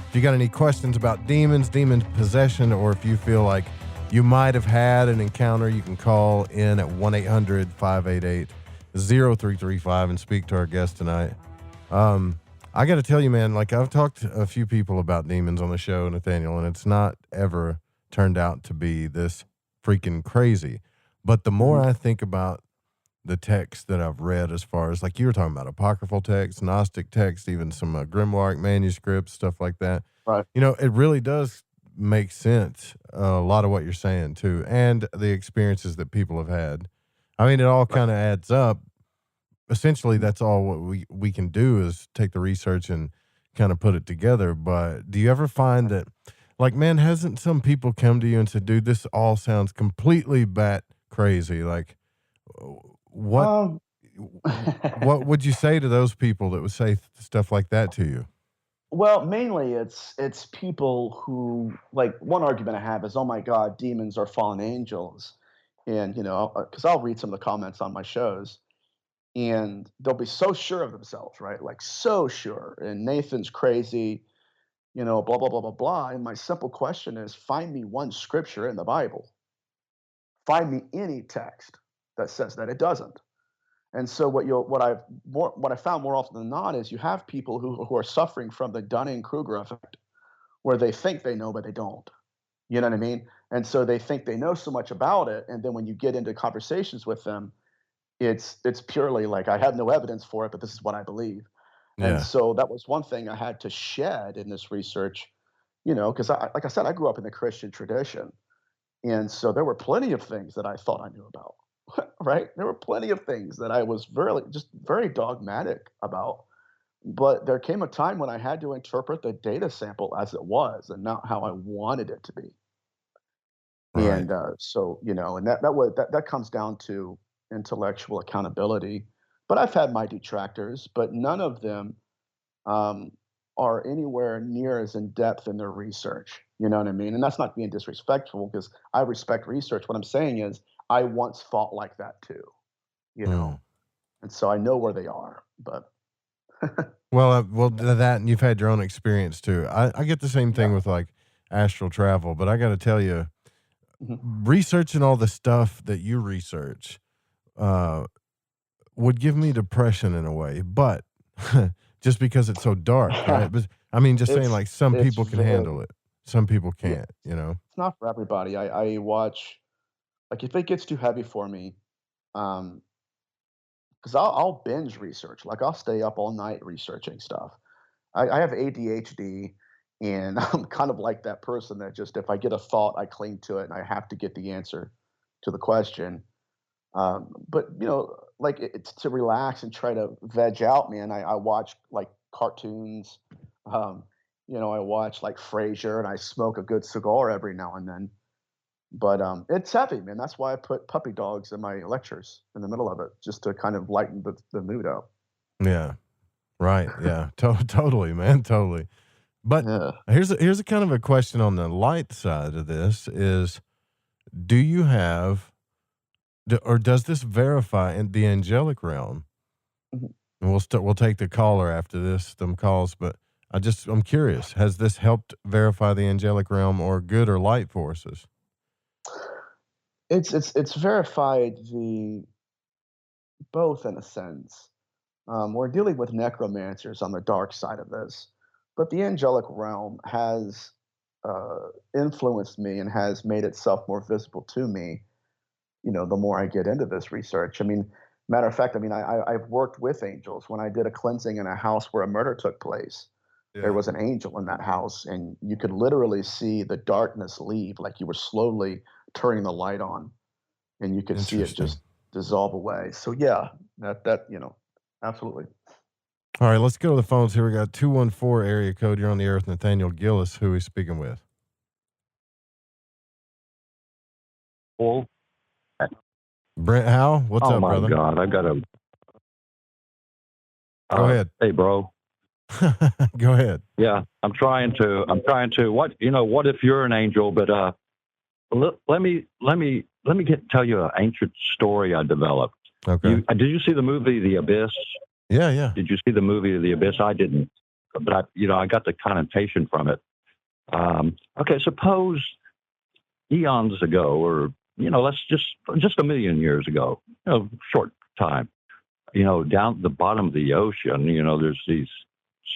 If you got any questions about demons, demon possession, or if you feel like you might have had an encounter, you can call in at 1-800-588-0335 and speak to our guest tonight. I got to tell you, man, like I've talked to a few people about demons on the show, Nathaniel, and it's not ever turned out to be this freaking crazy. But the more I think about the text that I've read, as far as like you were talking about apocryphal text, Gnostic text, even some grimoire manuscripts, stuff like that. Right. You know, it really does make sense, a lot of what you're saying too, and the experiences that people have had. I mean, it all kind of adds up. Essentially, that's all what we can do is take the research and kind of put it together. But do you ever find that, like, man, hasn't some people come to you and said, dude, this all sounds completely bat crazy? Like, what would you say to those people that would say stuff like that to you? Well, mainly it's people who, like, one argument I have is, oh my God, demons are fallen angels. And, you know, because I'll read some of the comments on my shows. And they'll be so sure of themselves, right? Like so sure. And Nathan's crazy, you know, blah, blah, blah, blah, blah. And my simple question is, find me one scripture in the Bible. Find me any text that says that. It doesn't. And so what I found more often than not is you have people who are suffering from the Dunning-Kruger effect, where they think they know, but they don't. You know what I mean? And so they think they know so much about it. And then when you get into conversations with them, it's purely like, I have no evidence for it, but this is what I believe. Yeah. And so that was one thing I had to shed in this research, you know, because like I said, I grew up in the Christian tradition. And so there were plenty of things that I thought I knew about, right? There were plenty of things that I was very dogmatic about. But there came a time when I had to interpret the data sample as it was and not how I wanted it to be. Right. And so, you know, and that comes down to intellectual accountability. But I've had my detractors, but none of them are anywhere near as in depth in their research. You know what I mean? And that's not being disrespectful because I respect research. What I'm saying is I once thought like that too, you know, and so I know where they are. But Well, that, and you've had your own experience too. I get the same thing with like astral travel, but I got to tell you, researching all the stuff that you research would give me depression in a way, but just because it's so dark, right? But I mean, just saying, like, some people can handle it, some people can't. You know, it's not for everybody. I watch, like, if it gets too heavy for me, because I'll binge research. Like, I'll stay up all night researching stuff. I have ADHD, and I'm kind of like that person that just, if I get a thought, I cling to it, and I have to get the answer to the question. But you know, like it's to relax and try to veg out, man. I watch like cartoons. You know, I watch like Frasier, and I smoke a good cigar every now and then. But it's heavy, man. That's why I put puppy dogs in my lectures in the middle of it, just to kind of lighten the mood up. yeah, right, yeah, totally, man, totally. But here's a kind of a question on the light side of this is, do you have, or does this verify in the angelic realm? And we'll take the caller after them calls, but I'm curious, has this helped verify the angelic realm or good or light forces? It's verified the both in a sense. We're dealing with necromancers on the dark side of this, but the angelic realm has influenced me and has made itself more visible to me. You know, the more I get into this research. I mean, matter of fact, I mean, I've worked with angels. When I did a cleansing in a house where a murder took place, there was an angel in that house, and you could literally see the darkness leave, like you were slowly turning the light on, and you could see it just dissolve away. So yeah, that you know, absolutely. All right, let's go to the phones here. We got 214 area code. You're on the air with Nathaniel Gillis. Who are we speaking with? Well, Brent Howe, what's up, brother? Oh my God, I got to. Go ahead. Hey, bro. Go ahead. Yeah, I'm trying to. What if you're an angel? But let me tell you an ancient story I developed. Okay. Did you see the movie The Abyss? Yeah. Did you see the movie The Abyss? I didn't, but I got the connotation from it. Okay, suppose eons ago, or let's just a million years ago, short time, down at the bottom of the ocean, there's these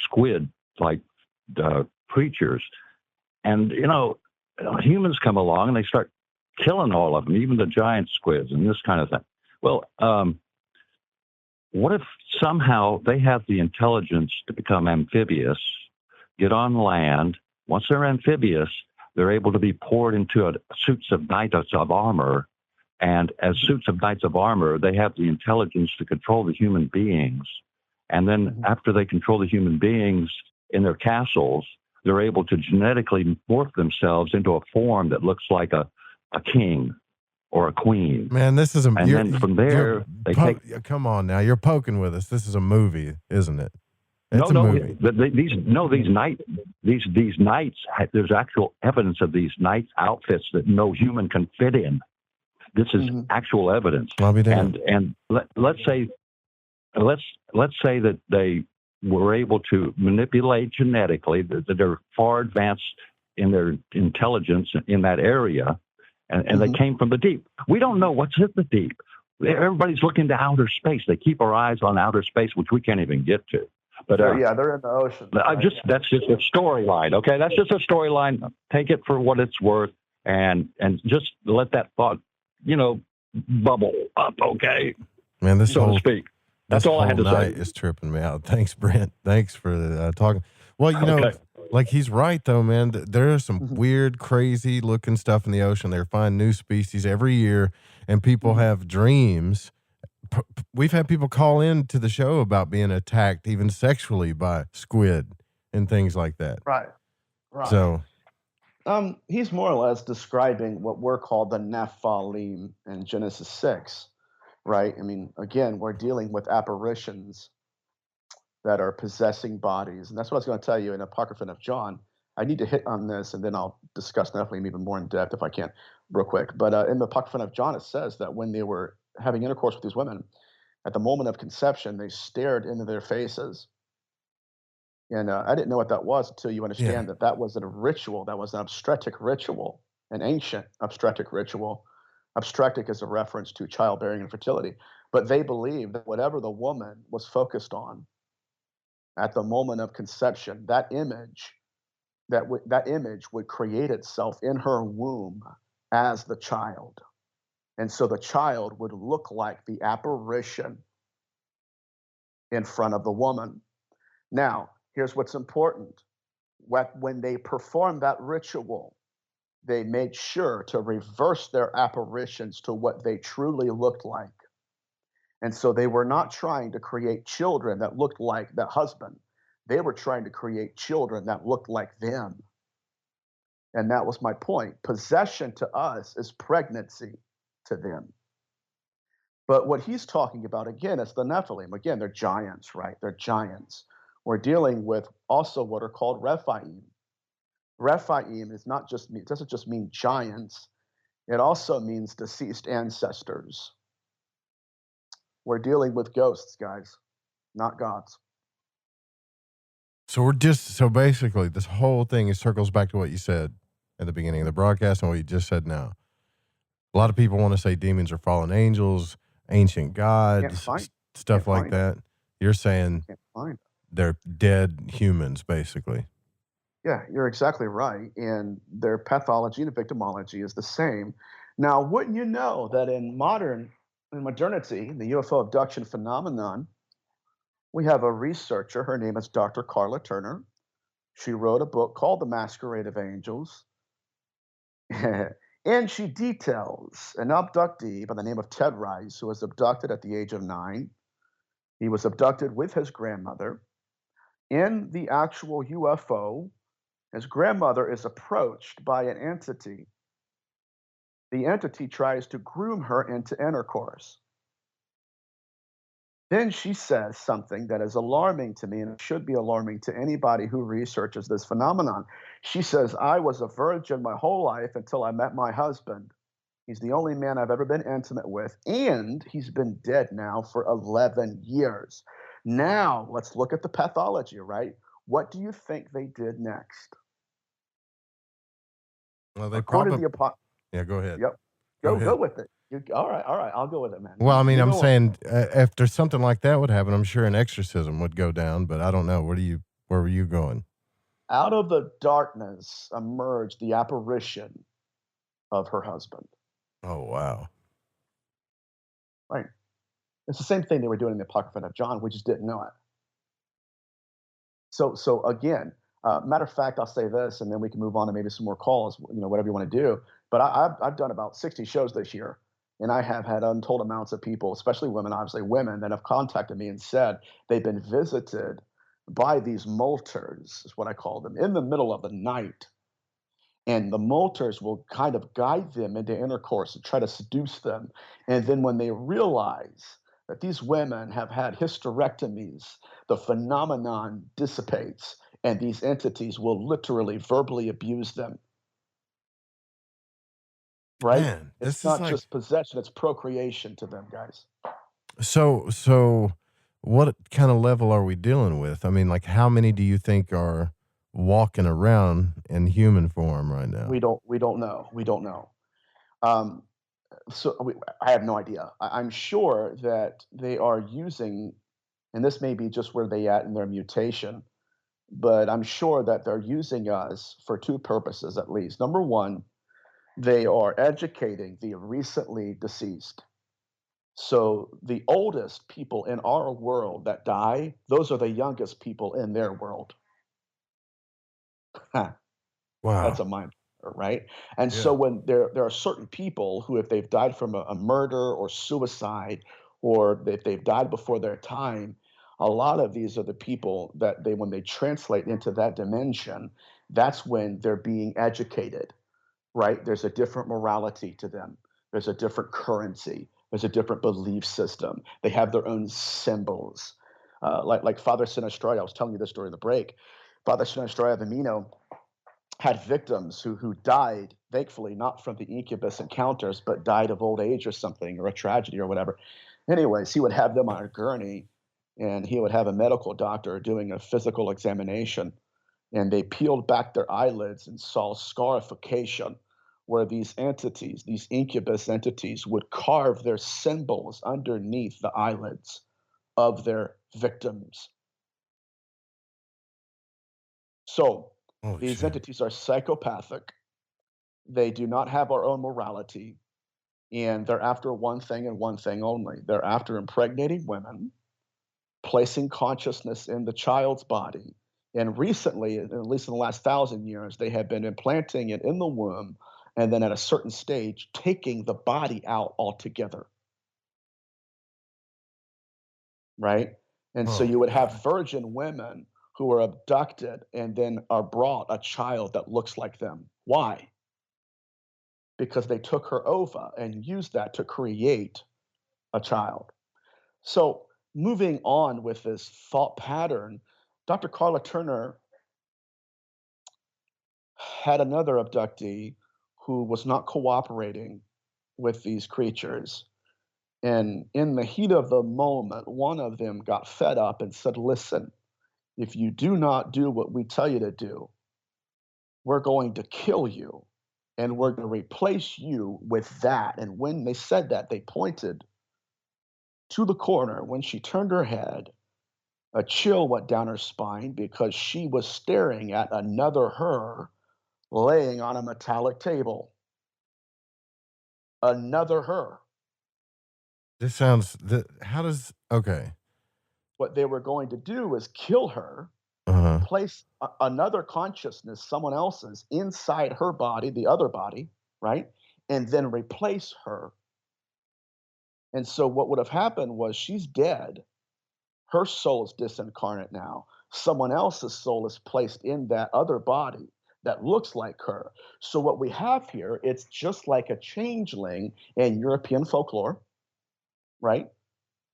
squid-like creatures, and humans come along and they start killing all of them, even the giant squids and this kind of thing. Well, what if somehow they have the intelligence to become amphibious, get on land? Once they're amphibious, they're able to be poured into suits of knights of armor. And as suits of knights of armor, they have the intelligence to control the human beings. And then after they control the human beings in their castles, they're able to genetically morph themselves into a form that looks like a king or a queen. Man, this is and then from there, they take. Come on now, you're poking with us. This is a movie, isn't it? It's a movie. These knights. There's actual evidence of these knights outfits that no human can fit in. This is actual evidence. I'll be damned. And let's say that they were able to manipulate genetically, that they're far advanced in their intelligence in that area, and they came from the deep. We don't know what's in the deep. Everybody's looking to outer space. They keep our eyes on outer space, which we can't even get to. But they're in the ocean. That's just a storyline. Okay, that's just a storyline. Take it for what it's worth, and just let that thought, bubble up. Okay, man. This so whole, to speak. That's all I had to say. Is tripping me out. Thanks, Brent. Thanks for talking. Well, like he's right though, man. There are some weird, crazy looking stuff in the ocean. They find new species every year, and people have dreams. We've had people call in to the show about being attacked, even sexually, by squid and things like that. Right. So, he's more or less describing what we're called the Nephilim in Genesis 6, right? I mean, again, we're dealing with apparitions that are possessing bodies. And that's what I was going to tell you in Apocryphon of John. I need to hit on this, and then I'll discuss Nephilim even more in depth if I can, real quick. But in the Apocryphon of John, it says that when they were having intercourse with these women, at the moment of conception, they stared into their faces. And I didn't know what that was until you understand that was a ritual. That was an obstetric ritual, an ancient obstetric ritual. Obstetric is a reference to childbearing and fertility. But they believed that whatever the woman was focused on at the moment of conception, that image would create itself in her womb as the child. And so the child would look like the apparition in front of the woman. Now, here's what's important. When they performed that ritual, they made sure to reverse their apparitions to what they truly looked like. And so they were not trying to create children that looked like the husband. They were trying to create children that looked like them. And that was my point. Possession to us is pregnancy to them. But what he's talking about, again, is the Nephilim. Again, they're giants, right? They're giants. We're dealing with also what are called Rephaim. Rephaim is not just it doesn't just mean giants. It also means deceased ancestors. We're dealing with ghosts, guys, not gods. So basically this whole thing circles back to what you said at the beginning of the broadcast and what you just said now. A lot of people want to say demons are fallen angels, ancient gods, stuff like that. You're saying they're dead humans, basically. Yeah, you're exactly right. And their pathology and victimology is the same. Now, wouldn't you know that in modernity, the UFO abduction phenomenon, we have a researcher. Her name is Dr. Carla Turner. She wrote a book called The Masquerade of Angels. And she details an abductee by the name of Ted Rice, who was abducted at the age of 9. He was abducted with his grandmother. In the actual UFO, his grandmother is approached by an entity. The entity tries to groom her into intercourse. Then she says something that is alarming to me, and it should be alarming to anybody who researches this phenomenon. She says, I was a virgin my whole life until I met my husband. He's the only man I've ever been intimate with, and he's been dead now for 11 years. Now, let's look at the pathology, right? What do you think they did next? Well, they According probably... to the Yeah, go ahead. Yep. Go with it. All right. I'll go with it, man. Well, I mean, I'm saying after something like that would happen, I'm sure an exorcism would go down, but I don't know. Where were you going? Out of the darkness emerged the apparition of her husband. Oh, wow. Right. It's the same thing they were doing in the Apocryphon of John. We just didn't know it. So again, matter of fact, I'll say this, and then we can move on to maybe some more calls, whatever you want to do. But I've done about 60 shows this year, and I have had untold amounts of people, especially women, obviously women, that have contacted me and said they've been visited by these molters, is what I call them, in the middle of the night. And the molters will kind of guide them into intercourse and try to seduce them. And then when they realize that these women have had hysterectomies, the phenomenon dissipates, and these entities will literally verbally abuse them. Right? Man, it's not just possession, it's procreation to them, guys. So what kind of level are we dealing with? I mean, like, how many do you think are walking around in human form right now? We don't know. I have no idea. I'm sure that they are using, and this may be just where they at in their mutation, but I'm sure that they're using us for two purposes at least. Number one, they are educating the recently deceased. So the oldest people in our world that die, those are the youngest people in their world. Wow. That's a mind blower, right? And so when there are certain people who, if they've died from a murder or suicide, or if they've died before their time, a lot of these are the people that when they translate into that dimension, that's when they're being educated. Right? There's a different morality to them. There's a different currency. There's a different belief system. They have their own symbols. like Father Sinestroya. I was telling you this during the break. Father Sinestroya of Amino had victims who died, thankfully, not from the incubus encounters, but died of old age or something, or a tragedy or whatever. Anyways, he would have them on a gurney, and he would have a medical doctor doing a physical examination, and they peeled back their eyelids and saw scarification, where these entities, these incubus entities, would carve their symbols underneath the eyelids of their victims. So these entities are psychopathic. They do not have our own morality, and they're after one thing and one thing only. They're after impregnating women, placing consciousness in the child's body, and recently, at least in the last 1,000 years, they have been implanting it in the womb, and then at a certain stage, taking the body out altogether. Right? And so you would have virgin women who are abducted and then are brought a child that looks like them. Why? Because they took her ova and used that to create a child. So moving on with this thought pattern, Dr. Carla Turner had another abductee who was not cooperating with these creatures. And in the heat of the moment, one of them got fed up and said, listen, if you do not do what we tell you to do, we're going to kill you, and we're going to replace you with that. And when they said that, they pointed to the corner. When she turned her head, a chill went down her spine because she was staring at another her laying on a metallic table. Another her. This sounds, okay. What they were going to do is kill her, place another consciousness, someone else's, inside her body, the other body, right? And then replace her. And so what would have happened was she's dead. Her soul is disincarnate now. Someone else's soul is placed in that other body that looks like her. So what we have here, it's just like a changeling in European folklore, right?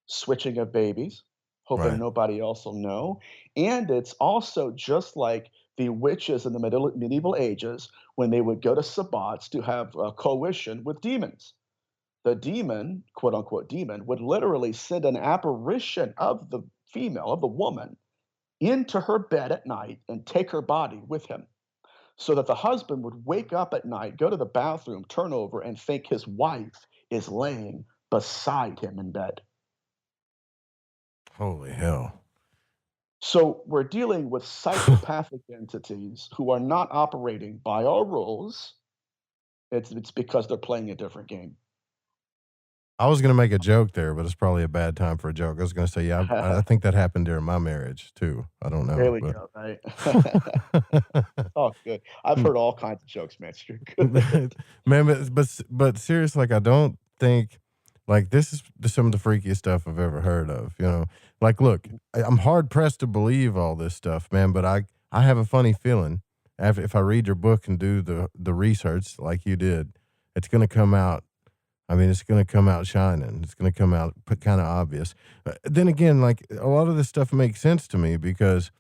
Switching of babies, hoping nobody else will know. And it's also just like the witches in the medieval ages when they would go to sabbats to have a coition with demons. The demon, quote unquote demon, would literally send an apparition of the female, of the woman, into her bed at night and take her body with him, so that the husband would wake up at night, go to the bathroom, turn over, and think his wife is laying beside him in bed. Holy hell. So we're dealing with psychopathic entities who are not operating by our rules. It's because they're playing a different game. I was going to make a joke there, but it's probably a bad time for a joke. I was going to say, yeah, I think that happened during my marriage too. I don't know. There we go, right? Oh, good. I've heard all kinds of jokes, man. You're good. Man, but seriously, like, I don't think, like, this is some of the freakiest stuff I've ever heard of, you know? Like, look, I'm hard-pressed to believe all this stuff, man, but I have a funny feeling if I read your book and do the research like you did, it's going to come out. I mean, it's going to come out shining. It's going to come out kind of obvious. Then again, like, a lot of this stuff makes sense to me because,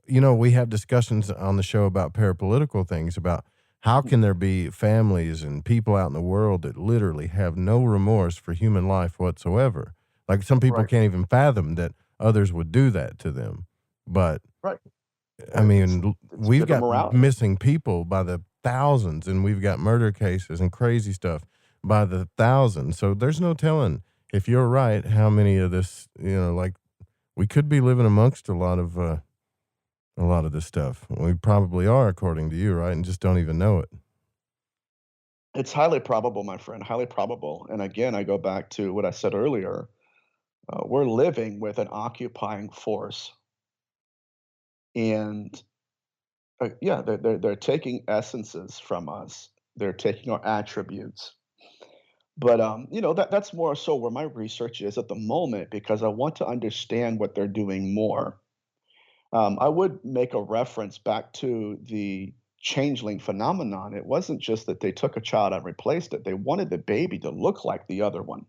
you know, we have discussions on the show about parapolitical things, about how can there be families and people out in the world that literally have no remorse for human life whatsoever. Like, some people can't even fathom that others would do that to them. But, I mean, we've got missing people by the thousands, and we've got murder cases and crazy stuff by the thousands. So there's no telling, if you're right, how many of this, you know, like, we could be living amongst a lot of this stuff. We probably are, according to you, right? And just don't even know it. It's highly probable, my friend, highly probable. And again, I go back to what I said earlier. We're living with an occupying force. And they're taking essences from us. They're taking our attributes. But, you know, that's more so where my research is at the moment, because I want to understand what they're doing more. I would make a reference back to the changeling phenomenon. It wasn't just that they took a child and replaced it. They wanted the baby to look like the other one.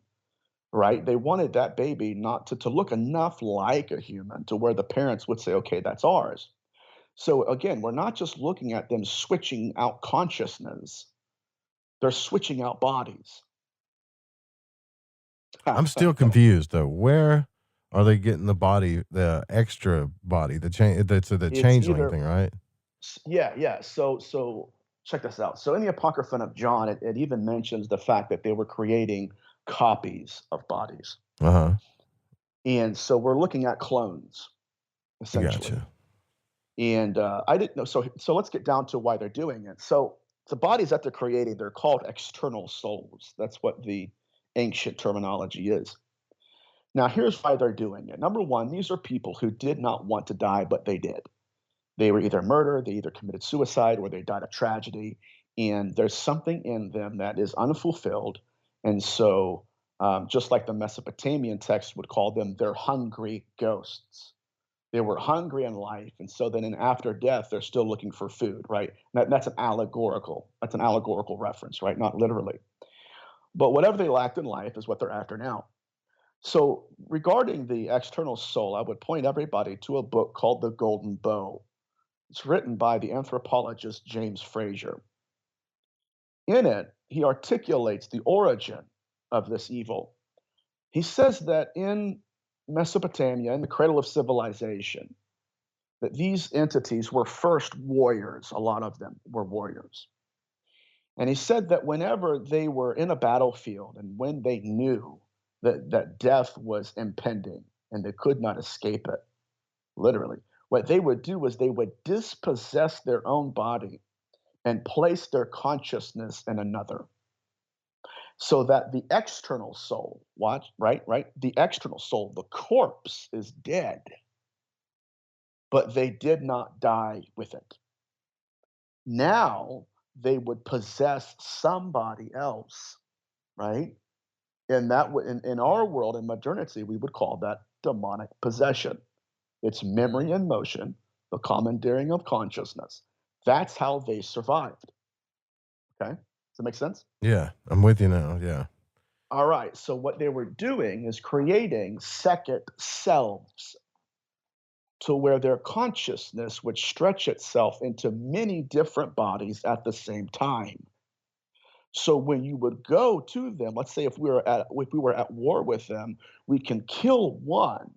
right? They wanted that baby not to look enough like a human to where the parents would say, okay, that's ours. So again, we're not just looking at them switching out consciousness, they're switching out bodies. I'm still confused though. Where are they getting the body, the extra body, the changeling either, thing, right? Yeah. So check this out. So in the Apocryphon of John, it even mentions the fact that they were creating copies of bodies. Uh-huh. And so we're looking at clones, essentially. Gotcha. And I didn't know. So let's get down to why they're doing it. So the bodies that they're creating, they're called external souls. That's what the ancient terminology is. Now, here's why they're doing it. Number one, these are people who did not want to die, but they did. They were either murdered, they either committed suicide, or they died of tragedy. And there's something in them that is unfulfilled. And so, just like the Mesopotamian text would call them, they're hungry ghosts. They were hungry in life, and so then in after death, they're still looking for food, right? That's an allegorical reference, right? Not literally. But whatever they lacked in life is what they're after now. So regarding the external soul, I would point everybody to a book called The Golden Bow. It's written by the anthropologist James Frazier. In it, he articulates the origin of this evil. He says that in Mesopotamia, in the Cradle of Civilization, that these entities were first warriors. A lot of them were warriors. And he said that whenever they were in a battlefield and when they knew that death was impending and they could not escape it, literally, what they would do is they would dispossess their own body and place their consciousness in another. So that the external soul, right? The external soul, the corpse is dead, but they did not die with it. Now they would possess somebody else, right? And that in our world, in modernity, we would call that demonic possession. It's memory in motion, the commandeering of consciousness. That's how they survived. Okay? Does that make sense? Yeah, I'm with you now. Yeah. All right. So what they were doing is creating second selves to where their consciousness would stretch itself into many different bodies at the same time. So when you would go to them, let's say if we were at war with them, we can kill one,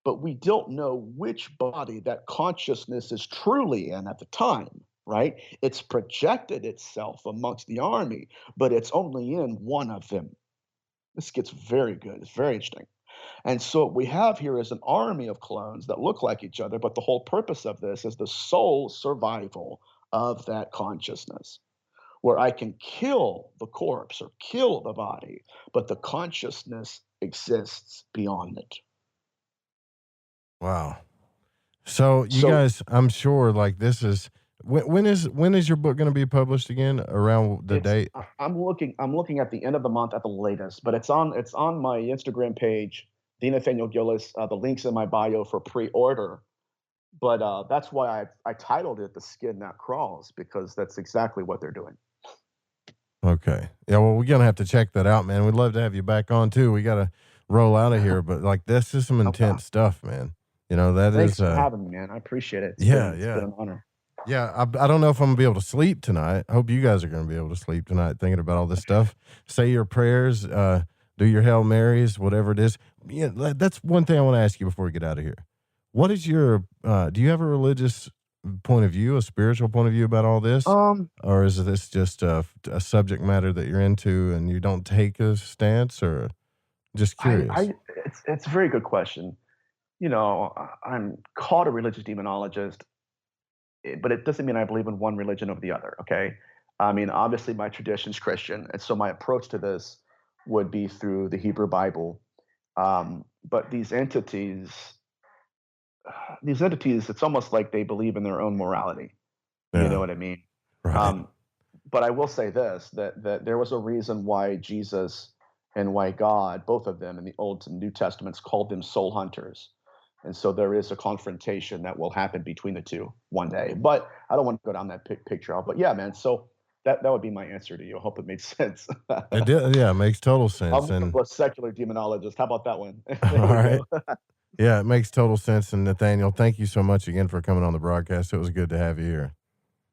but we don't know which body that consciousness is truly in at the time. Right? It's projected itself amongst the army, but it's only in one of them. This gets very good. It's very interesting. And so what we have here is an army of clones that look like each other, but the whole purpose of this is the soul survival of that consciousness, where I can kill the corpse or kill the body, but the consciousness exists beyond it. Wow. So you guys, I'm sure, like this is. When is your book going to be published again? Around the date? I'm looking at the end of the month at the latest, but it's on my Instagram page, the Nathaniel Gillis. The link's in my bio for pre-order. But that's why I titled it "The Skin That Crawls," because that's exactly what they're doing. Okay. Yeah. Well, we're gonna have to check that out, man. We'd love to have you back on too. We got to roll out of here, but like this is some intense stuff, man. You know Thanks for having me, man. I appreciate it. It's been an honor. Yeah, I don't know if I'm going to be able to sleep tonight. I hope you guys are going to be able to sleep tonight thinking about all this stuff. Say your prayers, do your Hail Marys, whatever it is. Yeah, that's one thing I want to ask you before we get out of here. What is your, do you have a religious point of view, a spiritual point of view about all this? Or is this just a subject matter that you're into and you don't take a stance, or just curious? It's a very good question. You know, I'm called a religious demonologist, but it doesn't mean I believe in one religion over the other, okay? I mean, obviously my tradition's Christian, and so my approach to this would be through the Hebrew Bible. But these entities, it's almost like they believe in their own morality. Yeah. You know what I mean? Right. But I will say this, that there was a reason why Jesus and why God, both of them in the Old and New Testaments, called them soul hunters. And so there is a confrontation that will happen between the two one day. But I don't want to go down that picture. But yeah, man. So that would be my answer to you. I hope it makes sense. It did, yeah, it makes total sense. I'm a secular demonologist. How about that one? All right. Yeah, it makes total sense. And Nathaniel, thank you so much again for coming on the broadcast. It was good to have you here.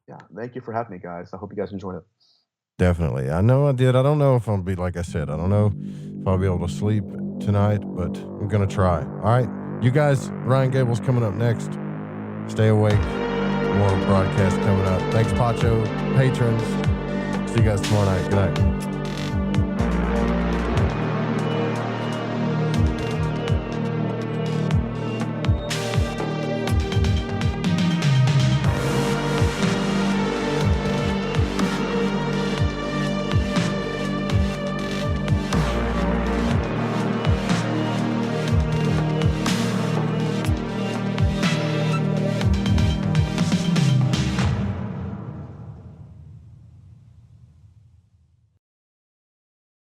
Yeah, thank you for having me, guys. I hope you guys enjoyed it. Definitely. I know I did. I don't know if I'll be, like I said, I don't know if I'll be able to sleep tonight, but I'm going to try. All right. You guys, Ryan Gable's coming up next. Stay awake. More broadcasts coming up. Thanks, Pacho, patrons. See you guys tomorrow night. Good night.